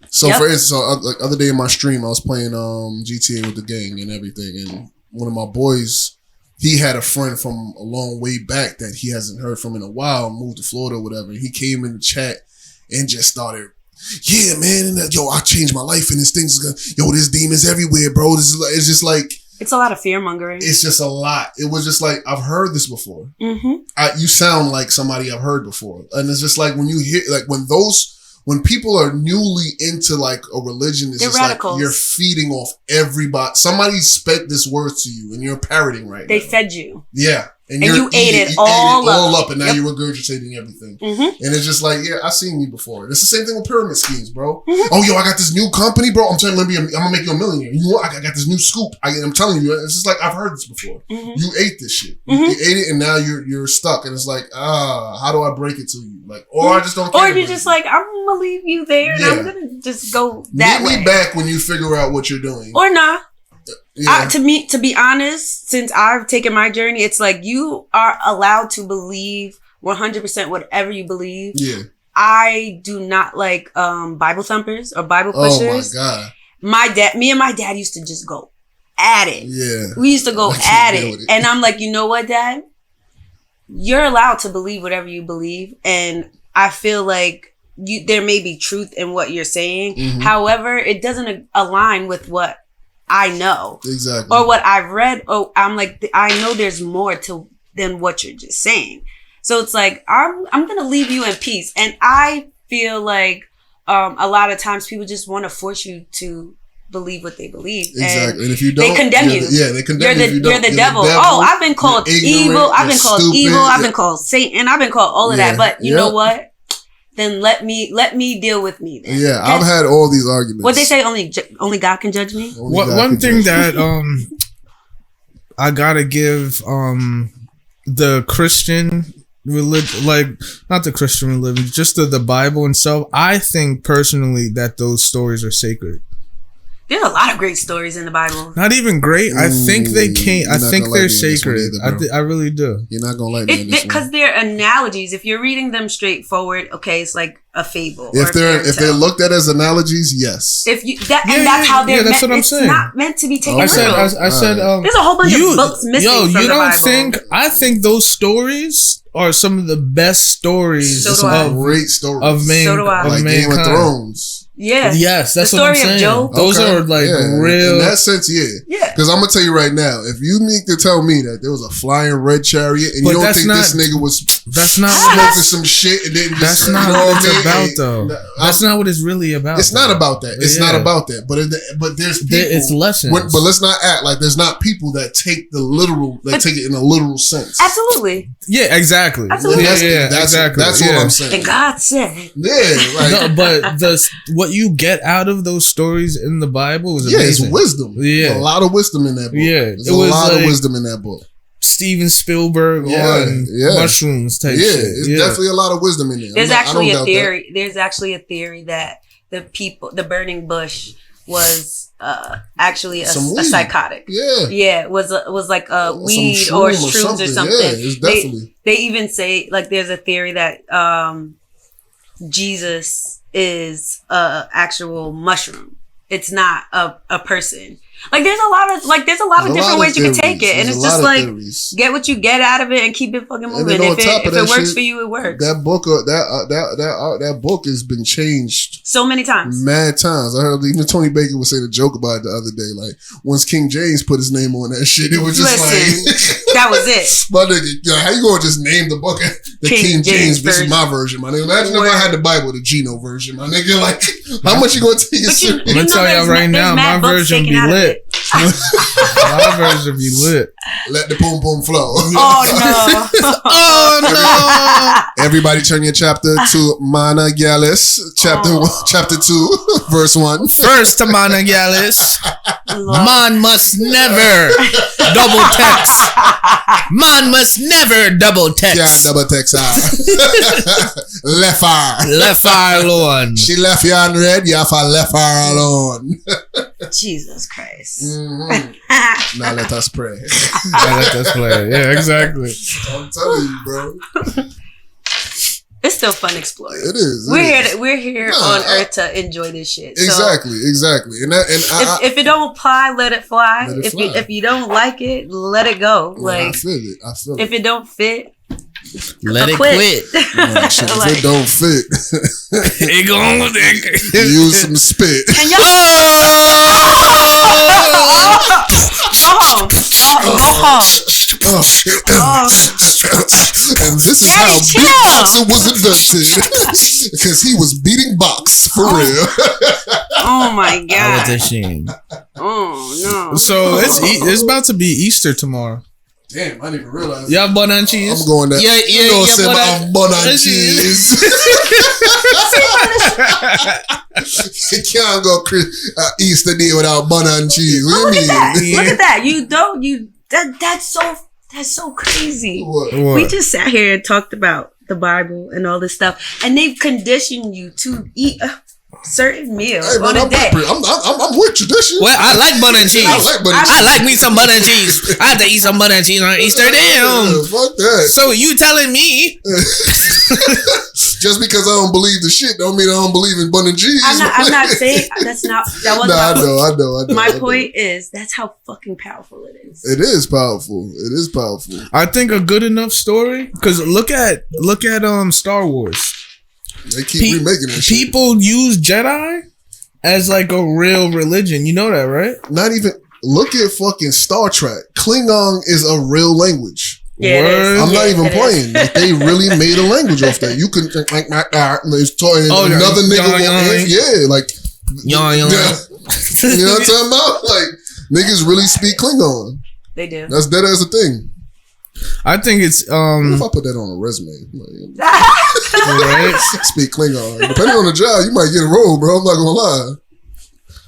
So for instance, the other day in my stream, I was playing GTA with the gang and everything, and one of my boys, he had a friend from a long way back that he hasn't heard from in a while, moved to Florida or whatever. He came in the chat and just started, yeah, man, and yo, I changed my life, and this thing's gonna, yo, this demon's everywhere, bro. It's just like, it's a lot of fear mongering. It's just a lot. It was just like, I've heard this before. Mm-hmm. You sound like somebody I've heard before. And it's just like, when you hear, like, when people are newly into like a religion, it's just radicals. Like you're feeding off everybody. Somebody spent this word to you and you're parroting right now. They fed you. Yeah. And you ate it all up, and now you're regurgitating everything. Mm-hmm. And it's just like, yeah, I've seen you before. It's the same thing with pyramid schemes, bro. Mm-hmm. Oh, yo, I got this new company, bro. I'm gonna make you a millionaire. You know what? I got this new scoop. I'm telling you, it's just like, I've heard this before. Mm-hmm. You ate this shit. Mm-hmm. You ate it, and now you're stuck. And it's like, how do I break it to you? Like, or I just don't care. Or you're just like, I'm gonna leave you there, and I'm gonna just go that way. Meet me back when you figure out what you're doing. Or not. Yeah. To be honest, since I've taken my journey, it's like, you are allowed to believe 100% whatever you believe. Yeah. I do not like Bible thumpers or Bible pushers. Oh my God. Me and my dad used to just go at it. Yeah. We used to go at it. And I'm like, you know what, Dad? You're allowed to believe whatever you believe. And I feel like there may be truth in what you're saying. Mm-hmm. However, it doesn't align with what I know. Exactly. Or what I've read. Oh, I'm like, I know there's more than what you're just saying. So it's like, I'm going to leave you in peace. And I feel like a lot of times people just want to force you to believe what they believe. Exactly. And if you don't, they condemn you. They condemn you. You're the devil. Oh, I've been called evil. I've been called evil. I've been called Satan. I've been called all of that. But you know what? Then let me deal with me then. Yeah, I've had all these arguments. What they say, only God can judge me? One thing that I gotta give the Christian religion, like not the Christian religion, just the Bible itself, I think personally that those stories are sacred. There's a lot of great stories in the Bible. Not even great. I think they can't. I think they're sacred. I really do. You're not gonna like me because they're analogies. If you're reading them straightforward, okay, it's like a fable. If they're looked at as analogies, yes. If you that's how they're that's what I'm saying. It's not meant to be taken I said there's a whole bunch of books missing from the Bible. I think those stories are some of the best stories great stories of mankind. Game of Thrones. Yeah. Yes, that's the what I'm story saying. of Job. Those are like real. In that sense, yeah. Because I'm gonna tell you right now, if you need to tell me that there was a flying red chariot and you don't think this nigga was smoking some shit and then that's not what it's about though. That's not what it's really about. It's not about that. It's not about that. But there's people. It's lessons. But let's not act like there's not people that take the literal. They take it in a literal sense. Absolutely. Yeah. Exactly. Absolutely. Exactly. That's what I'm saying. And God said. Yeah. No, but what you get out of those stories in the Bible is amazing. It's wisdom. Yeah, a lot of wisdom in that book. Yeah, there's a lot of wisdom in that book. Steven Spielberg on mushrooms type shit. It's definitely a lot of wisdom in there. There's actually a theory. There's actually a theory that the burning bush was actually a psychotic. Yeah, it was like a weed or shrooms or something. Yeah, it's definitely. They even say like there's a theory that Jesus is a actual mushroom. It's not a person. Like there's a lot of different ways you can take it, and it's just like get what you get out of it and keep it fucking moving. If it works for you, it works. That book, that book has been changed so many times, mad times. I heard even Tony Baker was saying a joke about it the other day. Like once King James put his name on that shit, it was just that was it. My nigga, how you gonna just name the book the King James? This is my version, my nigga. Imagine if I had the Bible, the Geno version, my nigga. Like how much you gonna take it serious? I'm gonna tell y'all right now, my version be lit. My version be lit. Let the boom boom flow. Oh no! Oh no! Everybody, turn your chapter to Mana Gallus, chapter 2, verse 1. First to Mana Gallus, man must never double text. Man must never double text. Yeah, double text. Left her alone. She left you on red. You have to left her alone. Jesus Christ. Mm-hmm. Now let us pray. Now let us play. Yeah, exactly. I'm telling you, bro. It's still fun exploring. It is. We're here on Earth to enjoy this shit. Exactly. And if it don't apply, let it fly. If you don't like it, let it go. Like I feel it. If it don't fit, let it quit. If it don't fit, it gon' use some spit. And y'all go home. And this is how beatboxing was invented. Because he was beating box for real. Oh my god. That was a shame. Oh no. So it's about to be Easter tomorrow. Damn, I didn't even realize. Yeah, bun and cheese. I'm going there. Yeah, I'm going to say my bun and cheese. You can't go Easter Day without bun and cheese. What do you mean? Look at that. That's so crazy. What? We just sat here and talked about the Bible and all this stuff, and they've conditioned you to eat certain meals on a day. I'm with tradition. Well, I like butter and cheese. I like me some butter and cheese. I have to eat some butter and cheese on Easter. Damn. Fuck that. So you telling me? Just because I don't believe the shit don't mean I don't believe in butter and cheese. I'm not saying that wasn't I know. My point is that's how fucking powerful it is. It is powerful. I think a good enough story, because look at Star Wars. They keep remaking that shit. People use Jedi as like a real religion. You know that, right? Not even. Look at fucking Star Trek. Klingon is a real language. Yeah, I'm not even playing. Like, they really made a language off that. You can it's talking another nigga. Yeah, like you know what I'm talking about? Like niggas really speak Klingon. They do. That's dead as a thing. I think it's what if I put that on a resume? Right? Speak Klingon. Depending on the job, you might get a role, bro. I'm not gonna lie.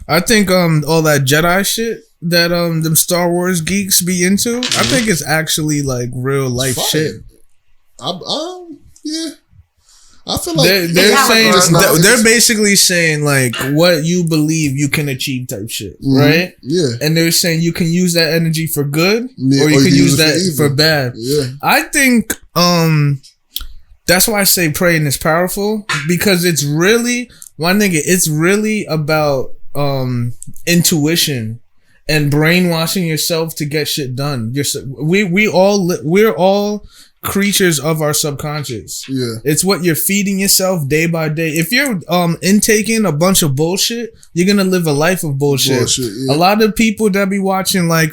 I think all that Jedi shit that them Star Wars geeks be into, I think it's actually like real life shit. Yeah. I feel like they're basically saying like what you believe you can achieve type shit, right? Yeah. And they're saying you can use that energy for good, or you can use that for bad. Yeah. I think that's why I say praying is powerful, because it's really it's really about intuition and brainwashing yourself to get shit done. We're all creatures of our subconscious. Yeah. It's what you're feeding yourself day by day. If you're intaking a bunch of bullshit, you're gonna live a life of bullshit. Yeah. A lot of people that be watching like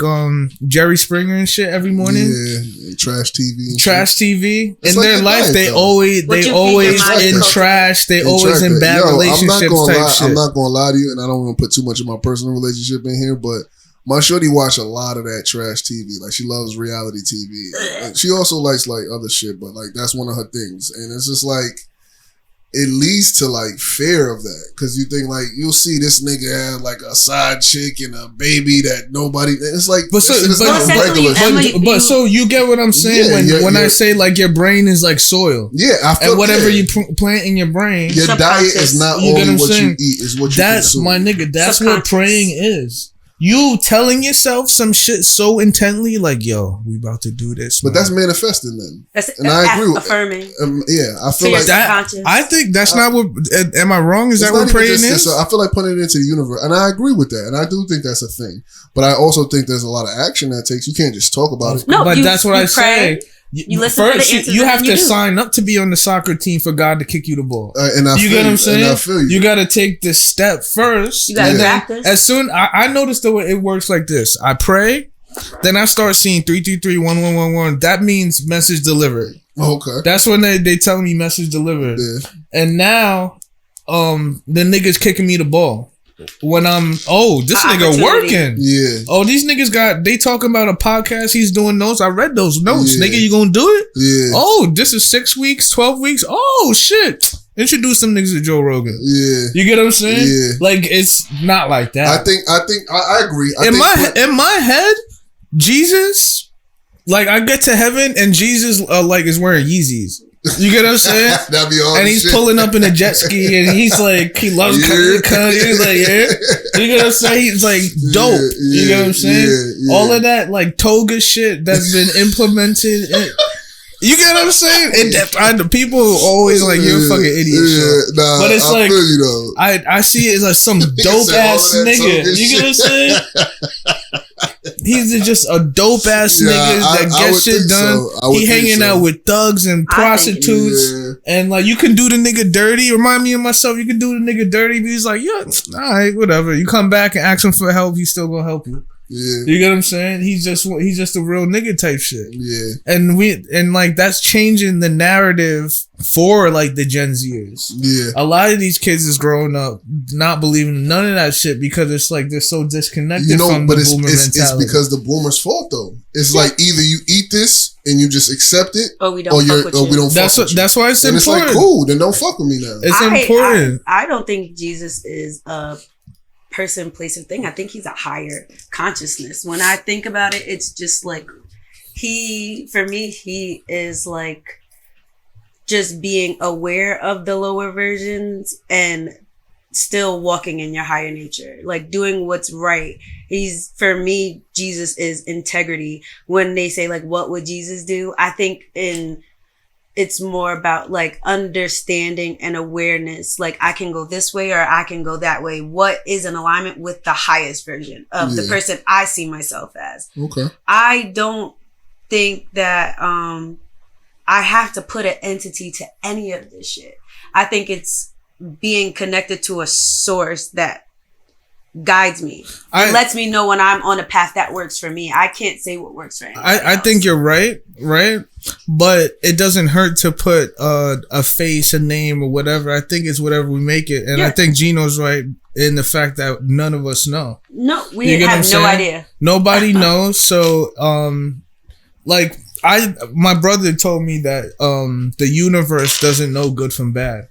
Jerry Springer and shit every morning. Yeah, trash TV. TV. It's in like their life, diet, they always in trash. They always in bad relationships type shit. I'm not gonna lie to you, and I don't want to put too much of my personal relationship in here, but my shorty watch a lot of that trash TV. Like, she loves reality TV. And she also likes like other shit, but like that's one of her things. And it's just like, it leads to like fear of that, because you think like you'll see this nigga have like a side chick and a baby that nobody. It's like, but so you get what I'm saying when I say like your brain is like soil. Yeah, I feel, and whatever you plant in your brain, your diet is not only what you eat, is what you consume. My nigga. That's what praying is. You telling yourself some shit so intently, like, yo, we about to do this. But that's manifesting then. And I agree with affirming. Yeah, I feel like that. I think that's not what. Am I wrong? Is that what praying is? I feel like putting it into the universe, and I agree with that, and I do think that's a thing. But I also think there's a lot of action that takes. You can't just talk about it. No, but that's what I say. You listen first, to the you have to sign up to be on the soccer team for God to kick you the ball. And I you get what I'm saying? And I feel you. You got to take this step first. You got to practice. As soon I noticed the way it works like this. I pray, then I start seeing 333-1111. That means message delivered. Okay. That's when they tell me message delivered. Yeah. And now, the niggas kicking me the ball. When this nigga working. Yeah. Oh, these niggas they talking about a podcast. He's doing notes. I read those notes. Yeah. Nigga, you gonna do it? Yeah. Oh, this is 6 weeks, 12 weeks. Oh, shit. Introduce some niggas to Joe Rogan. Yeah. You get what I'm saying? Yeah. Like, it's not like that. I think I agree. In my head, Jesus, like, I get to heaven and Jesus is wearing Yeezys. You get what I'm saying? That'd be all. And he's pulling up in a jet ski, and he's like, he loves country. He's like, yeah. You get what I'm saying? He's like dope. You get what I'm saying? Yeah. All of that like toga shit that's been implemented. You get what I'm saying? People always like, you're a fucking idiot. Nah, but it's I feel you though. I see it as like some dope ass nigga. You get what I'm saying? He's just a dope ass nigga that gets shit done. He hanging out with thugs and prostitutes, and like, you can do the nigga dirty. Remind me of myself. You can do the nigga dirty. But he's like, yeah, all right, whatever. You come back and ask him for help, he's still gonna help you. Yeah. You get what I'm saying? He's just a real nigga type shit. Yeah. And like, that's changing the narrative for like the Gen Zers. Yeah. A lot of these kids is growing up not believing none of that shit, because it's like they're so disconnected from the boomer mentality. It's because the boomers' fault though. It's like, either you eat this and you just accept it, or we don't fuck with you. That's why it's important. And it's like, cool, then don't fuck with me now. It's important. I don't think Jesus is a person, place, or thing. I think he's a higher consciousness. When I think about it, it's just like, for me, he is like just being aware of the lower versions and still walking in your higher nature, like doing what's right. For me, Jesus is integrity. When they say like, what would Jesus do? I think it's more about like understanding and awareness. Like, I can go this way or I can go that way. What is in alignment with the highest version of the person I see myself as? Okay. I don't think that I have to put an entity to any of this shit. I think it's being connected to a source that guides me. It lets me know when I'm on a path that works for me. I can't say what works for anyone I think you're right? But it doesn't hurt to put a face, a name, or whatever. I think it's whatever we make it. And I think Gino's right in the fact that none of us know. No, we have no idea. Nobody knows. So, like, my brother told me that the universe doesn't know good from bad.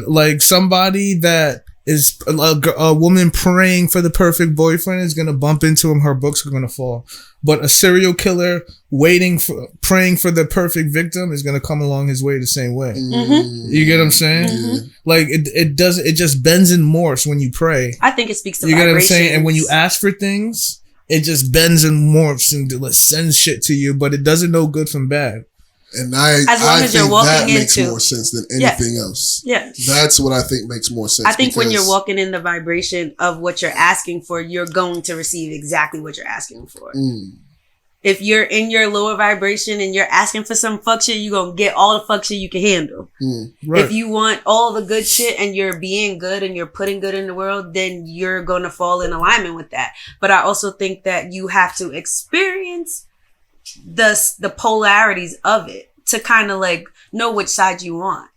Like somebody that is a woman praying for the perfect boyfriend is gonna bump into him. Her books are gonna fall. But a serial killer praying for the perfect victim is gonna come along his way the same way. You get what I'm saying? Like it just bends and morphs when you pray. I think it speaks to you get what I'm saying. And when you ask for things, it just bends and morphs and sends shit to you. But it doesn't know good from bad. And I think that makes more sense than anything else. Yeah. That's what I think makes more sense. I think when you're walking in the vibration of what you're asking for, you're going to receive exactly what you're asking for. If you're in your lower vibration and you're asking for some fuck shit, you're going to get all the fuck shit you can handle. Right. If you want all the good shit and you're being good and you're putting good in the world, then you're going to fall in alignment with that. But I also think that you have to experience the polarities of it to kind of like know which side you want.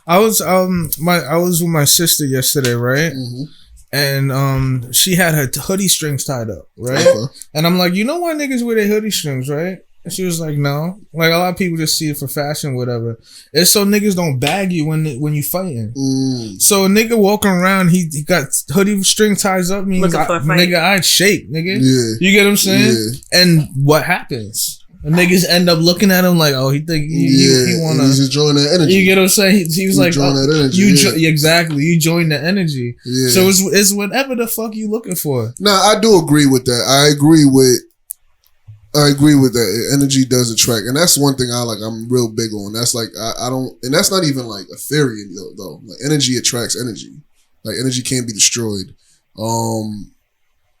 I was with my sister yesterday, right? And she had her hoodie strings tied up, right? And I'm like, you know why niggas wear their hoodie strings, right? And she was like, no. Like a lot of people just see it for fashion, whatever. It's so niggas don't bag you when you fighting. So a nigga walking around, he got hoodie string ties up, means nigga, I'd shake, nigga. Yeah. You get what I'm saying? Yeah. And what happens? And niggas end up looking at him like, oh, he think he wanna. He's enjoying that energy. You get what I'm saying? He was like, that energy. Exactly. You join the energy. Yeah. So it's whatever the fuck you looking for. No, I do agree with that. I agree with that. Energy does attract, and that's one thing I'm real big on. That's like I don't, and that's not even like a theory though. Like energy attracts energy. Like energy can't be destroyed.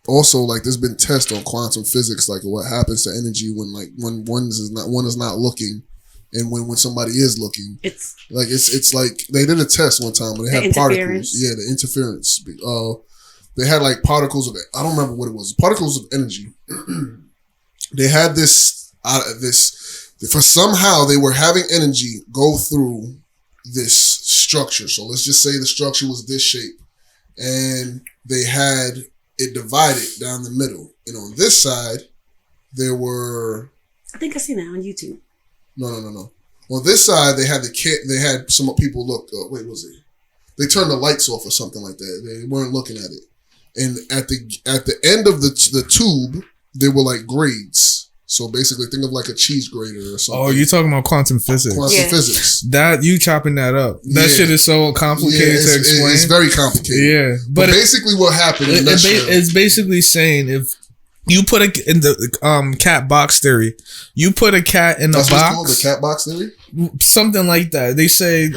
Also, like there's been tests on quantum physics, like what happens to energy when one is not looking, and when somebody is looking. It's like they did a test one time where they had particles. Yeah, the interference. They had like particles of it. I don't remember what it was. Particles of energy. They had this for somehow they were having energy go through this structure. So let's just say the structure was this shape, and they had it divided down the middle. And on this side, there were... I think I seen that on YouTube. No. On this side, they had some people look... wait, what was it? They turned the lights off or something like that. They weren't looking at it. And at the end of the tube, there were like grades. So basically, think of like a cheese grater or something. Oh, you're talking about quantum physics. Quantum physics. That, you chopping that up. That shit is so complicated to explain. It's very complicated. Yeah. But basically what happened it's basically saying if you put in the cat box theory, you put a cat in a box. That's what's called, the cat box theory? Something like that. They say,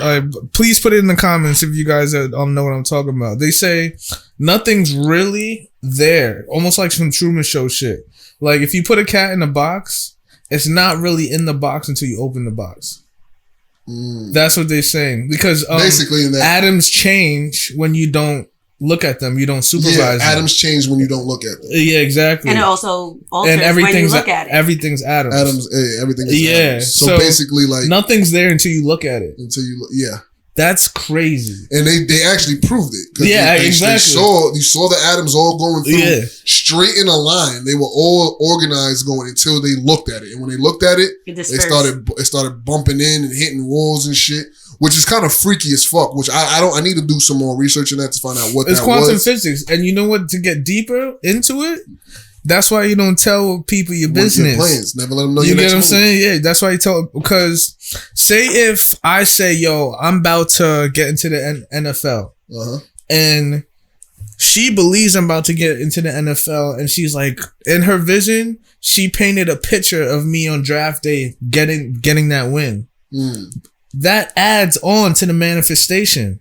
please put it in the comments if you guys know what I'm talking about. They say nothing's really there. Almost like some Truman Show shit. Like, if you put a cat in a box, it's not really in the box until you open the box. That's what they're saying. Because basically atoms change when you don't look at them. You don't supervise them. Atoms change when you don't look at them. Yeah, exactly. And it also alters when you look at it. Everything's atoms. Everything is atoms. So basically, like... nothing's there until you look at it. Yeah. That's crazy. And they actually proved it. Exactly. You saw the atoms all going through straight in a line. They were all organized going until they looked at it. And when they looked at it, it started bumping in and hitting walls and shit, which is kind of freaky as fuck, which I need to do some more research on that to find out what it's that was. It's quantum physics. And you know what? To get deeper into it, that's why you don't tell people your business. Your plans. Never let them know. You get what I'm saying? Yeah, that's why you tell. Because say if I say, "Yo, I'm about to get into the NFL," and she believes I'm about to get into the NFL, and she's like, in her vision, she painted a picture of me on draft day getting that win. That adds on to the manifestation.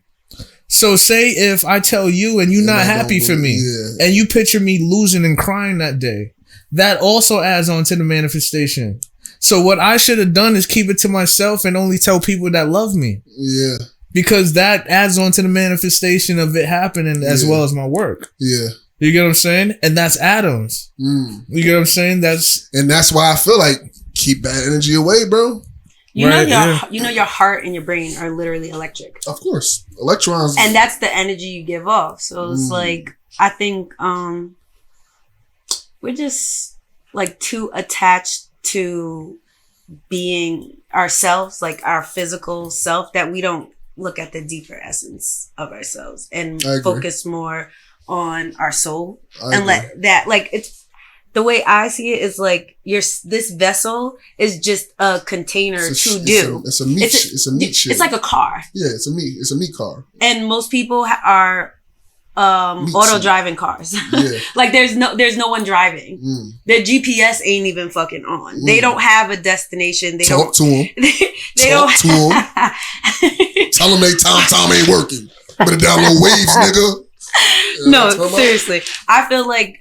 So say if I tell you and you're not happy for me and you picture me losing and crying that day, that also adds on to the manifestation. So what I should have done is keep it to myself and only tell people that love me. Yeah. because that adds on to the manifestation of it happening as well as my work. Yeah. You get what I'm saying? And that's atoms. You get what I'm saying? And that's why I feel like keep bad energy away, bro. You know your heart and your brain are literally electric. Of course. Electrons. And that's the energy you give off. So it's like, I think we're just like too attached to being ourselves, like our physical self, that we don't look at the deeper essence of ourselves and focus more on our soul. And let that, like, it's, the way I see it is like this vessel is just a container to do. It's a meat shit. It's like a car. Yeah, it's a meat car. And most people are auto driving cars. Yeah. Like there's no one driving. Their GPS ain't even fucking on. They don't have a destination. Talk to them. Talk to them. Tell them Tom ain't working. Better download Waves, nigga. No, seriously. I feel like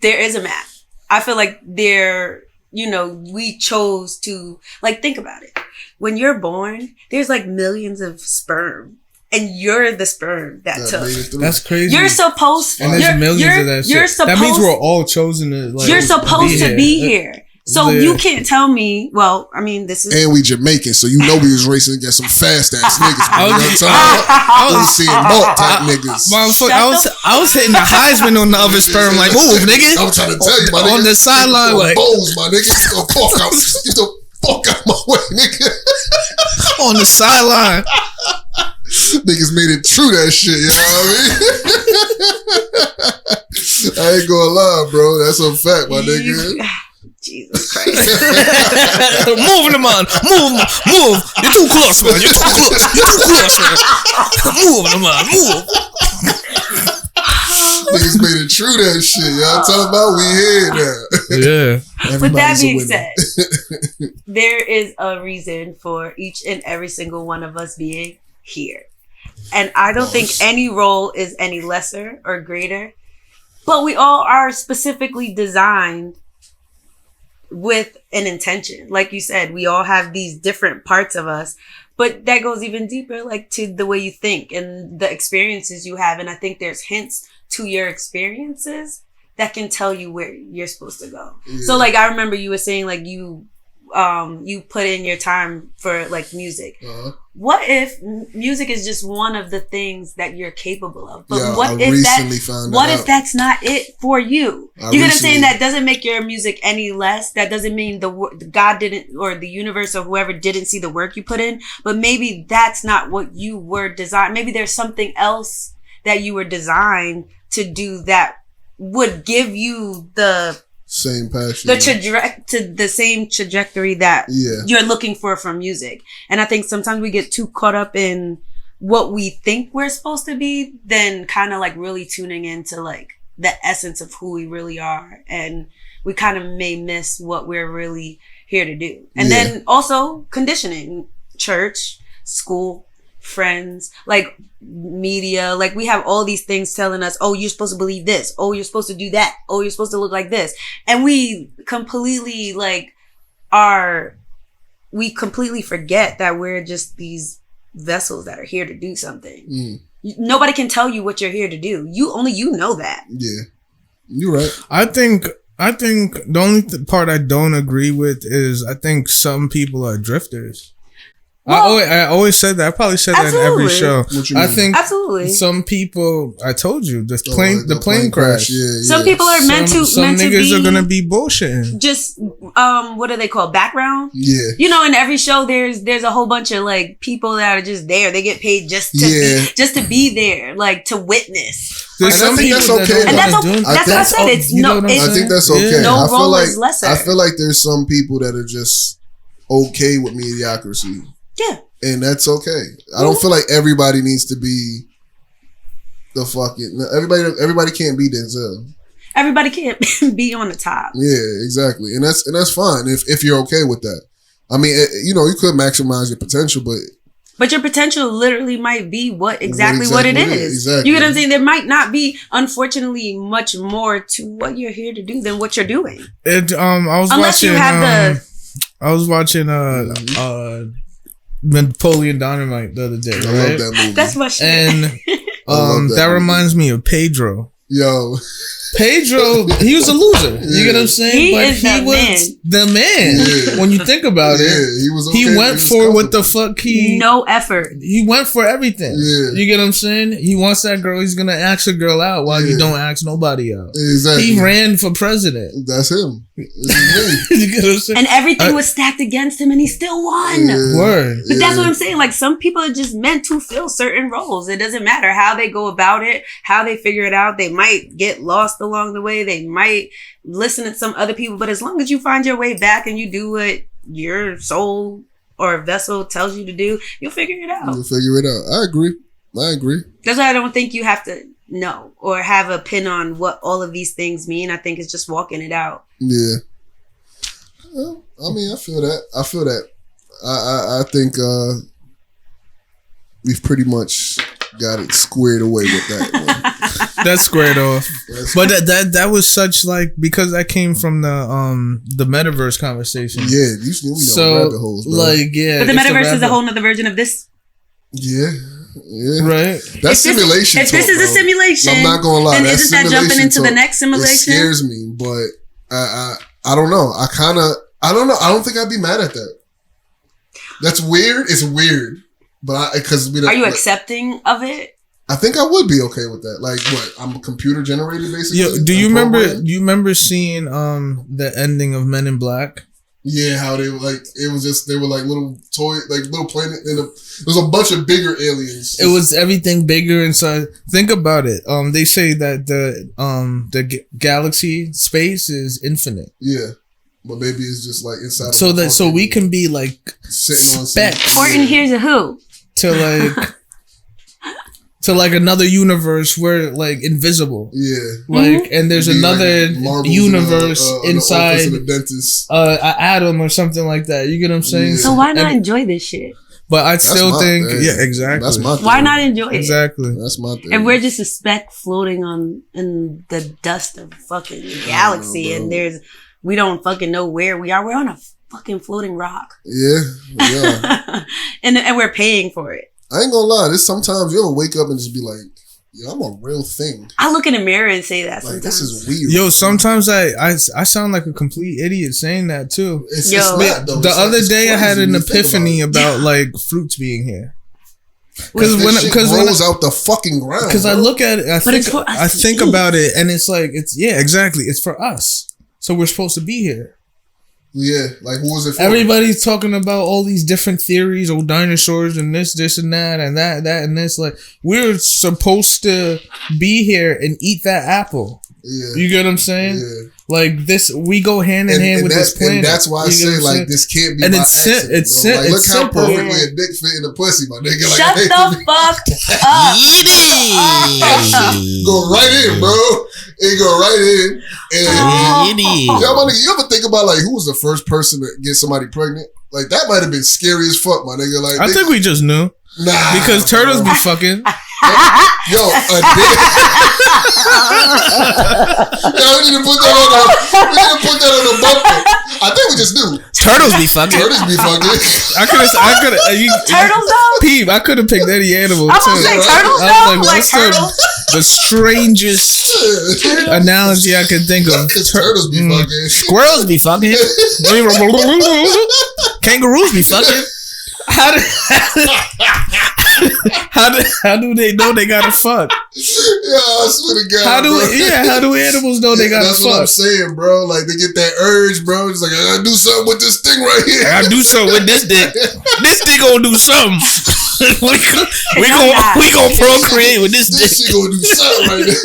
there is a map. I feel like we chose to, like, think about it. When you're born, there's like millions of sperm. And you're the sperm that took. That's crazy. You're supposed to. And there's millions of that shit. That means we're all chosen to, like, you're supposed to be here. So you can't tell me, well, I mean, this is... And we Jamaican, so you know we was racing against some fast-ass niggas. I was seeing malt-type niggas. I was hitting the Heisman on the other sperm, like, move, nigga. I'm trying to tell you, my nigga. On the sideline, like... Bows, my nigga. Get the fuck out my way, nigga. On the sideline. Niggas made it true, that shit, you know what I mean? I ain't gonna lie, bro. That's a fact, my nigga. Jesus Christ. Move them on. Move. You're too close, man. You're too close, man. Move them on. Move. Niggas made it true, that shit. Y'all talking about we here now. Yeah. With that being said, there is a reason for each and every single one of us being here. And I don't think any role is any lesser or greater, but we all are specifically designed with an intention. Like you said, we all have these different parts of us, but that goes even deeper, like to the way you think and the experiences you have. And I think there's hints to your experiences that can tell you where you're supposed to go. Yeah. So like, I remember you were saying like you put in your time for like music. What if music is just one of the things that you're capable of? But what if that's not it for you? You get what I'm saying? That doesn't make your music any less. That doesn't mean God didn't, or the universe or whoever didn't see the work you put in. But maybe that's not what you were designed. Maybe there's something else that you were designed to do that would give you the same passion, the same trajectory that you're looking for from music. And I think sometimes we get too caught up in what we think we're supposed to be, than kind of like really tuning into like the essence of who we really are, and we kind of may miss what we're really here to do. And then also conditioning, church, school, friends, like media, like we have all these things telling us, oh, you're supposed to believe this, oh, you're supposed to do that, oh, you're supposed to look like this, and we completely forget that we're just these vessels that are here to do something. Nobody can tell you what you're here to do. Only you know that. Yeah, you're right. I think the only part I don't agree with is I think some people are drifters. Well, I always said that. I probably said that in every show. I think some people. I told you the plane crash. Yeah. Some people are meant to. Some niggas are gonna be bullshitting. Just what do they call background? Yeah. You know, in every show, there's a whole bunch of like people that are just there. They get paid just to be there, like to witness. There's some people that's okay. And that's what I said. I think that's okay. No role is lesser. I feel like there's some people that are just okay with mediocrity. Yeah. And that's okay. I don't feel like everybody needs to be the fucking... Everybody can't be Denzel. Everybody can't be on the top. Yeah, exactly. And that's fine if you're okay with that. I mean, you could maximize your potential, but your potential literally might be what it is. Exactly. You get what I'm saying? There might not be, unfortunately, much more to what you're here to do than what you're doing. I was watching Napoleon Dynamite the other day. I right? love that movie. That's my shit. And that reminds me of Pedro. Yo, Pedro, he was a loser. You get what I'm saying? He but is he was the man. Yeah. When you think about it, he was. Okay, he went for what the fuck no effort. He went for everything. Yeah. You get what I'm saying? He wants that girl. He's gonna ask a girl out while you don't ask nobody out. Exactly. He ran for president. That's him. You get what I'm saying? And everything was stacked against him, and he still won. Yeah. Word. But that's what I'm saying. Like, some people are just meant to fill certain roles. It doesn't matter how they go about it, how they figure it out. They might get lost along the way. They might listen to some other people. But as long as you find your way back and you do what your soul or vessel tells you to do, you'll figure it out. You'll figure it out. I agree. That's why I don't think you have to know or have a pin on what all of these things mean. I think it's just walking it out. Yeah. Well, I mean, I feel that. I think we've pretty much got it squared away with that one. That's squared off. But that was such like, because that came from the Metaverse conversation. Yeah, you know rabbit holes, bro. Like, yeah. But the Metaverse is a whole nother version of this. Yeah. Right. That's simulation. If this is a simulation, I'm not gonna lie. then isn't that jumping into the next simulation? It scares me, but I don't know. I don't know. I don't think I'd be mad at that. That's weird. It's weird, but are you accepting of it? I think I would be okay with that. Like, what? I'm computer generated, basically. Yo, do you remember seeing the ending of Men in Black? Yeah, how they they were like little toy, like little planet, and there's a bunch of bigger aliens. It was everything bigger inside. Think about it. They say that the galaxy space is infinite. Yeah, but maybe it's just like inside. So we can be like sitting on specks. Or in Here's a Who to like another universe where like invisible. Yeah. Like, and there's another like universe inside an atom or something like that. You get what I'm saying? Yeah. So why not enjoy this shit? But I still think, thing. yeah, exactly. That's my thing. Why not enjoy it? Exactly. That's my thing. And we're just a speck floating in the dust of fucking galaxy, and we don't fucking know where we are. We're on a fucking floating rock. Yeah. and we're paying for it. I ain't gonna lie. Sometimes you'll wake up and just be like, "Yo, I'm a real thing." I look in the mirror and say that. Like, sometimes. this is weird. Yo, sometimes I sound like a complete idiot saying that too. It's not, though. The other day I had an when you think epiphany about like fruits being here. Because when it grows out the fucking ground. Because I look at it, I think eat. about it, and it's like exactly. It's for us, so we're supposed to be here. Yeah, like who was it for? Everybody's talking about all these different theories, dinosaurs and this and that and that and this. Like, we're supposed to be here and eat that apple. Yeah. You get what I'm saying? Yeah. Like this, we go hand in hand with this planet. And that's why I say like this can't be. And by accident, like, look how simple. perfectly a dick fit in the pussy, my nigga. Like, shut the fuck up. Go right in, bro. It go right in. And yo, my nigga, you ever think about like who was the first person to get somebody pregnant? Like that might have been scary as fuck, my nigga. Like I think we just knew. Nah, because turtles be fucking. Yo, a dick. Yo, we need to put that on the bumper. I think we just knew. Turtles be fucking. Turtles be fucking. I could have. Turtles though. Peep, I could have picked any animal. I'm gonna say turtles though. Like turtles. The strangest analogy I could think of. Turtles be fucking. Squirrels be fucking. Kangaroos be fucking. How do they know they gotta fuck? Yeah, I swear to God. How do animals know they gotta fuck? That's what I'm saying, bro. Like they get that urge, bro. It's like I gotta do something with this thing right here. I gotta do something with this dick. This dick gonna do something. we gonna procreate with this dick. This shit gonna do something right there.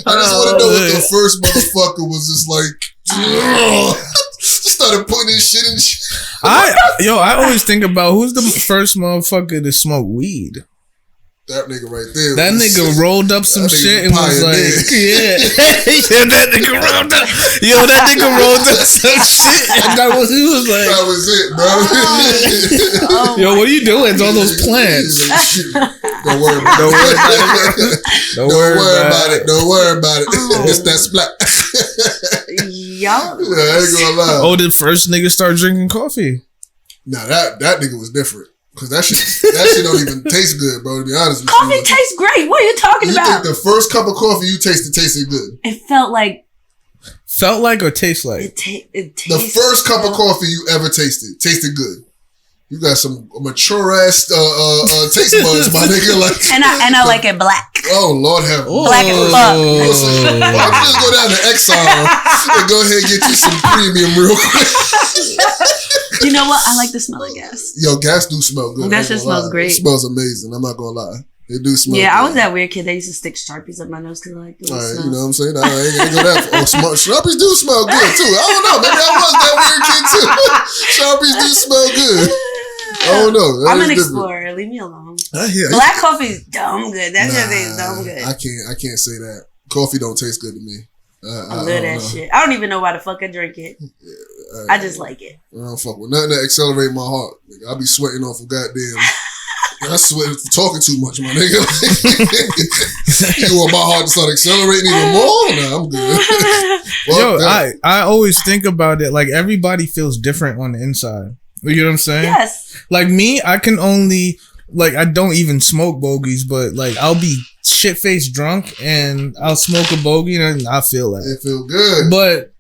I just wanna know what the first motherfucker was just like. Started putting this shit in. I always think about who's the first motherfucker to smoke weed. That nigga right there. That nigga rolled up some shit and was like, that nigga rolled up. Yo, that nigga rolled up some shit. And that was like. That was it, bro. Yo, what are you doing? It's all those plants. Don't worry about it. Don't worry about it. It's that splat. Yo. Yeah, I ain't gonna lie. Oh, the first nigga start drinking coffee. Now that nigga was different. Cause that shit don't even taste good, bro. To be honest with you. Coffee tastes great. What are you talking about? You think the first cup of coffee you tasted good? It felt like or taste like? It tastes. The first cup of coffee you ever tasted good. You got some mature ass taste buds, my nigga. Like, and I like it black. Oh Lord have mercy. Black as fuck. Why don't you just go down to Exxon and go ahead and get you some premium real quick? You know what? I like the smell of gas. Yo, gas do smell good. That shit smells great. It smells amazing. I'm not gonna lie. It do smell good. I was that weird kid that used to stick Sharpies up my nose because I like the way it smells. You know what I'm saying? I ain't go that far. Sharpies do smell good too. I don't know. Maybe I was that weird kid too. Sharpies do smell good. I don't know. I'm an explorer. Leave me alone. Black coffee is dumb good. That shit is dumb good. I can't say that. Coffee don't taste good to me. I love that shit. I don't even know why the fuck I drink it. I just like it. I don't fuck with nothing that accelerate my heart. I'll be sweating off of goddamn. I sweat for talking too much, my nigga. You want my heart to start accelerating even more? Nah, I'm good. Yo, I always think about it like everybody feels different on the inside. You know what I'm saying? Yes. Like me, I can only I don't even smoke bogeys, but like I'll be shit-faced drunk and I'll smoke a bogey and I feel that. It feel good. But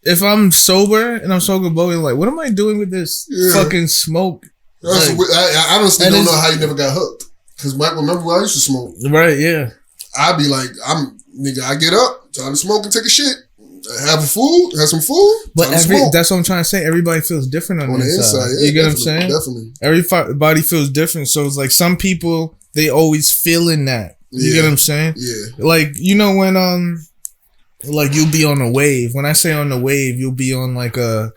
if I'm sober and I'm smoking a bogey, I'm like, what am I doing with this fucking smoke? I honestly don't know how you never got hooked. Because remember when I used to smoke? Right, yeah. I'd be like, I get up, time to smoke and take a shit. Have some food. But that's what I'm trying to say. Everybody feels different on the inside. Yeah, you get what I'm saying? Definitely. Everybody feels different. So it's like some people, they always feeling that. You get what I'm saying? Yeah. Like, you know when like you'll be on a wave. When I say on the wave, you'll be on like a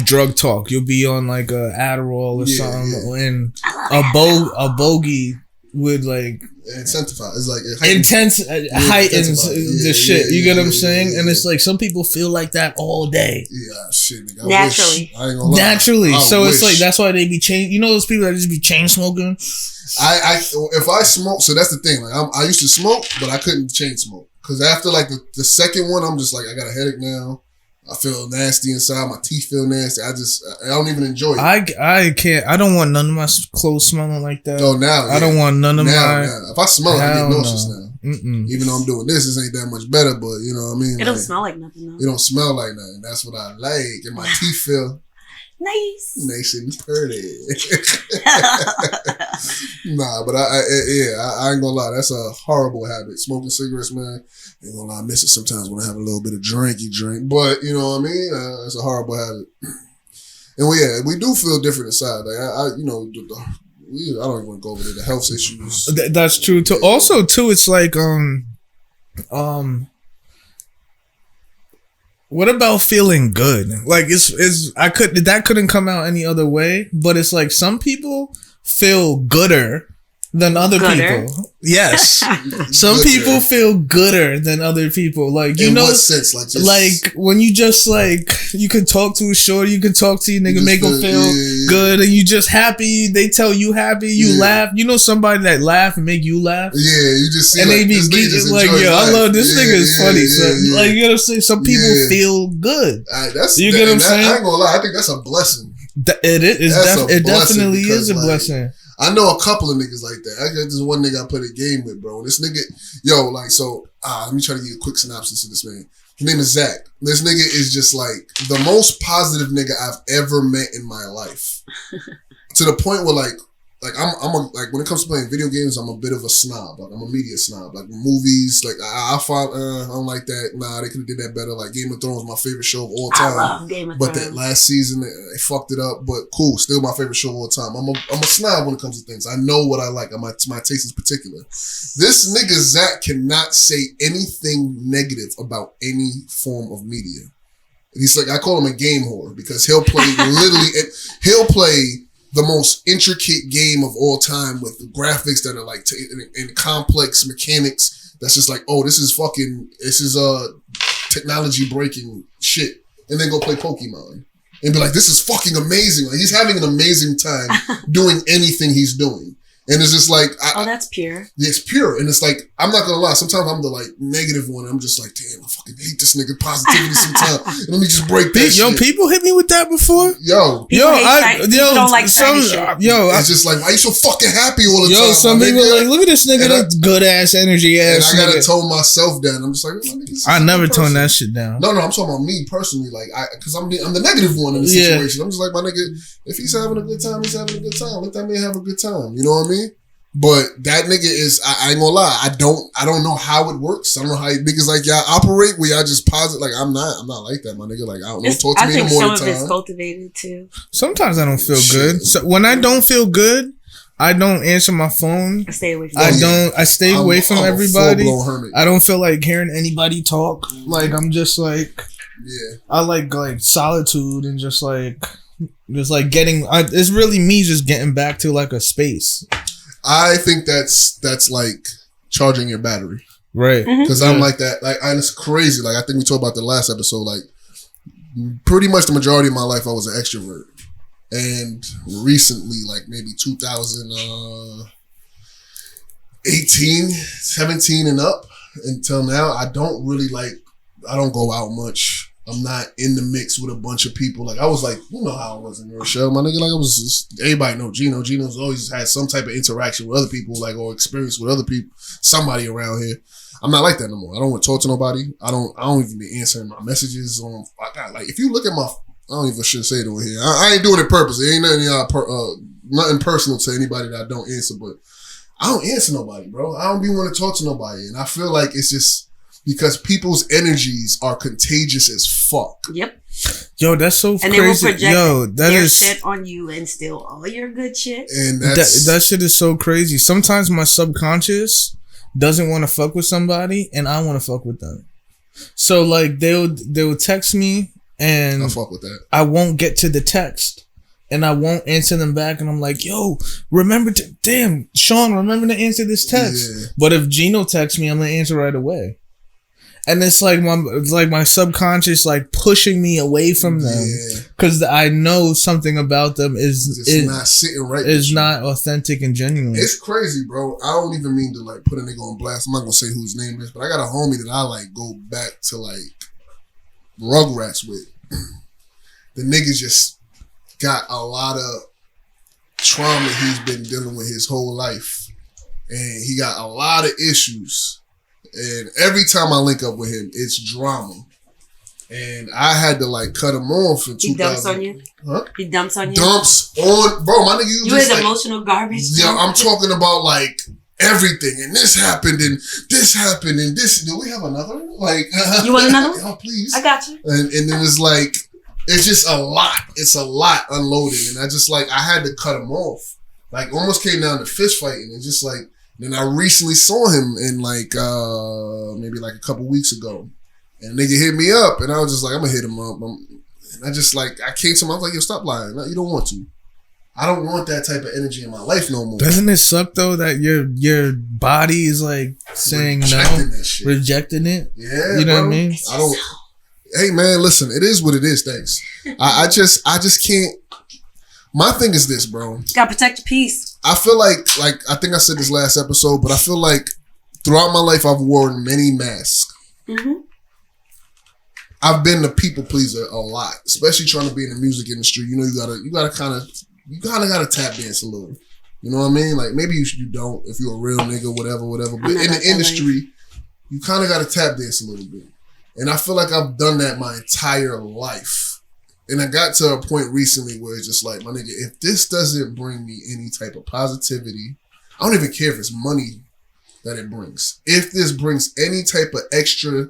drug talk. You'll be on like a Adderall or something, and a bogey would like incentivize. It's like heightens the shit. You get what I'm saying? And it's like some people feel like that all day. Yeah, shit. Nigga, naturally. I ain't gonna lie. Naturally. So it's like that's why they be chain. You know those people that just be chain smoking. If I smoke, so that's the thing. Like I used to smoke, but I couldn't chain smoke because after like the second one, I'm just like I got a headache now. I feel nasty inside. My teeth feel nasty. I don't even enjoy it. I can't. I don't want none of my clothes smelling like that. Oh, now. I don't want none of my. Now. If I smell it, I get nauseous now. Mm-mm. Even though I'm doing this ain't that much better, but you know what I mean? It don't smell like nothing, though. It don't smell like nothing. That's what I like. And my teeth feel nice and pretty. Nah, but I ain't gonna lie. That's a horrible habit. Smoking cigarettes, man. Ain't gonna lie, I miss it sometimes when I have a little bit of drink. But you know what I mean? It's a horrible habit. And we do feel different inside. Like I don't even want to go over the health issues. That's true too. Also too, it's like what about feeling good? Like that couldn't come out any other way. But it's like some people feel gooder than other people. Yes. Some people feel gooder than other people. Like, you know, what sense? Like when you just like, you can talk to a shorty, you can talk to your nigga, make them feel good, and you just happy. They tell you happy, you laugh. You know somebody that laugh and make you laugh? Yeah, you just see and like, they be geeking like, yo, I love this nigga is funny. So, like, you know what I'm saying? Some people feel good. You get what I'm saying? I ain't gonna lie, I think that's a blessing. It definitely is a blessing. I know a couple of niggas like that. I got this one nigga I put a game with, bro. This nigga, let me try to give you a quick synopsis of this man. His name is Zach. This nigga is just like the most positive nigga I've ever met in my life. To the point where like I'm when it comes to playing video games, I'm a bit of a snob. Like I'm a media snob. Like movies, like I find I don't like that. Nah, they could have did that better. Like Game of Thrones, my favorite show of all time. I love Game of Thrones. But that last season, they fucked it up. But cool, still my favorite show of all time. I'm a snob when it comes to things. I know what I like. My taste is particular. This nigga Zach cannot say anything negative about any form of media. He's like, I call him a game whore because he'll play the most intricate game of all time with graphics that are like and complex mechanics. That's just like, oh, this is technology breaking shit. And then go play Pokemon and be like, this is fucking amazing. Like he's having an amazing time doing anything he's doing. And it's just like, that's pure. It's pure. And it's like, I'm not gonna lie, sometimes I'm the like negative one. I'm just like, damn, I fucking hate this nigga positivity sometimes. Let me just break that shit. People hit me with that before. People don't like shiny shit. It's just like, why you so fucking happy all the time? Some people are like, look at this nigga, that good ass energy ass. And I gotta tone myself down. I'm just like, I never tone that shit down. No, I'm talking about me personally. Like, because I'm the negative one in the situation. I'm just like, my nigga, if he's having a good time, he's having a good time. Let that man have a good time. You know what I mean? But that nigga is, I ain't gonna lie, I don't know how it works. I don't know how niggas like y'all operate where y'all just positive. Like, I'm not like that, my nigga. Like, I don't know, talk to me in the morning time. I think some of it's cultivated too. Sometimes I don't feel good. So when I don't feel good, I don't answer my phone. I stay away from I stay away from everybody. I don't feel like hearing anybody talk. Like, I'm just like, I like solitude and just like getting, it's really me just getting back to like a space. I think that's like charging your battery. Right. Because I'm like that. Like, and it's crazy. Like, I think we talked about the last episode. Like, pretty much the majority of my life, I was an extrovert. And recently, like maybe 2018, 17 and up until now, I don't go out much. I'm not in the mix with a bunch of people. Like, I was like, you know how I was in your show, my nigga. Like, I was just, everybody know Gino. Gino's always had some type of interaction with other people, like, or experience with other people, somebody around here. I'm not like that no more. I don't want to talk to nobody. I don't even be answering my messages on. Like, if you look at my, I don't even should say it over here. I ain't doing it purpose. It ain't nothing personal to anybody that I don't answer, but I don't answer nobody, bro. I don't be want to talk to nobody, and I feel like it's just because people's energies are contagious as fuck. Yep. Yo, that's so and crazy. They will project their shit on you and steal all your good shit. And that shit is so crazy. Sometimes my subconscious doesn't want to fuck with somebody, and I want to fuck with them. So like they'll text me, and I fuck with that. I won't get to the text, and I won't answer them back, and I'm like, yo, damn, Sean, remember to answer this text. Yeah. But if Gino texts me, I'm gonna answer right away. And it's like my subconscious like pushing me away from them because I know something about them is not sitting right. Is not authentic and genuine. It's crazy, bro. I don't even mean to like put a nigga on blast. I'm not gonna say whose name it is, but I got a homie that I like go back to like Rugrats with. The nigga just got a lot of trauma he's been dealing with his whole life, and he got a lot of issues. And every time I link up with him, it's drama. And I had to like cut him off in 2000. He dumps on you? Huh? He dumps on you? Dumps on, bro, my nigga. You his like, emotional garbage? Yeah, I'm talking about like everything. And this happened and this happened and this. Do we have another one? Like, you want another one? Oh, please. I got you. And then it's like, it's just a lot. It's a lot unloading. And I just like, I had to cut him off. Like, almost came down to fist fighting. And just like, then I recently saw him in like, maybe like a couple weeks ago. And a nigga hit me up. And I was just like, I'm going to hit him up. And I just like, I came to him. I was like, yo, stop lying. No, you don't want to. I don't want that type of energy in my life no more. Doesn't it suck though that your body is like saying rejecting it? Yeah, you know bro. what I mean? I don't. Hey man, listen, it is what it is. Thanks. I just can't. My thing is this, bro. Gotta protect your peace. I feel like I think I said this last episode, but I feel like throughout my life I've worn many masks. Mm-hmm. I've been a people pleaser a lot, especially trying to be in the music industry. You know, you gotta kind of gotta tap dance a little. You know what I mean? Like maybe you don't if you're a real nigga, whatever. But in the industry, you kind of gotta tap dance a little bit. And I feel like I've done that my entire life. And I got to a point recently where it's just like, my nigga, if this doesn't bring me any type of positivity, I don't even care if it's money that it brings. If this brings any type of extra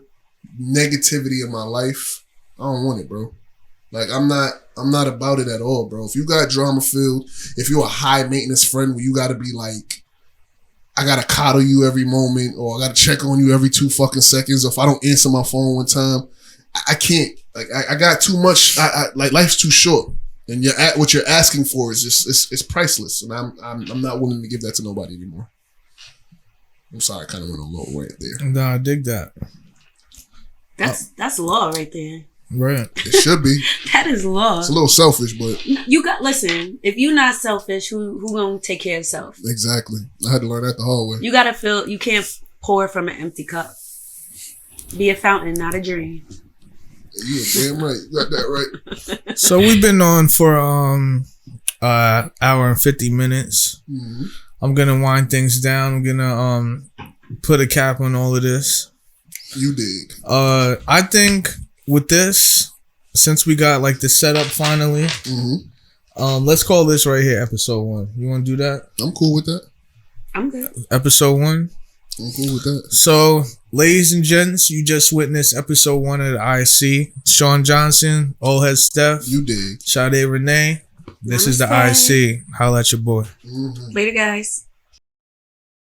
negativity in my life, I don't want it, bro. Like, I'm not about it at all, bro. If you got drama filled, if you're a high maintenance friend where you got to be like, I got to coddle you every moment, or I got to check on you every 2 fucking seconds, or if I don't answer my phone one time, I can't. Like, I got too much. Like, life's too short, and what you're asking for is just it's priceless, and I'm not willing to give that to nobody anymore. I'm sorry, I kind of went a little rant there. No, I dig that. That's law right there. Right. It should be. That is law. It's a little selfish, but you got listen. If you're not selfish, who gonna take care of self? Exactly. I had to learn that the hard way. You gotta feel. You can't pour from an empty cup. Be a fountain, not a drain. You damn right. You got that right. So we've been on for hour and 50 minutes. Mm-hmm. I'm gonna wind things down. I'm gonna put a cap on all of this. You dig. I think with this, since we got like the setup finally, let's call this right here episode 1. You want to do that? I'm cool with that. I'm good. Episode 1. I'm cool with that. So, ladies and gents, you just witnessed episode 1 of the IC. Sean Johnson, old Head Steph. You dig. Sade Renee. This is the IC. Holla at your boy. Later, guys.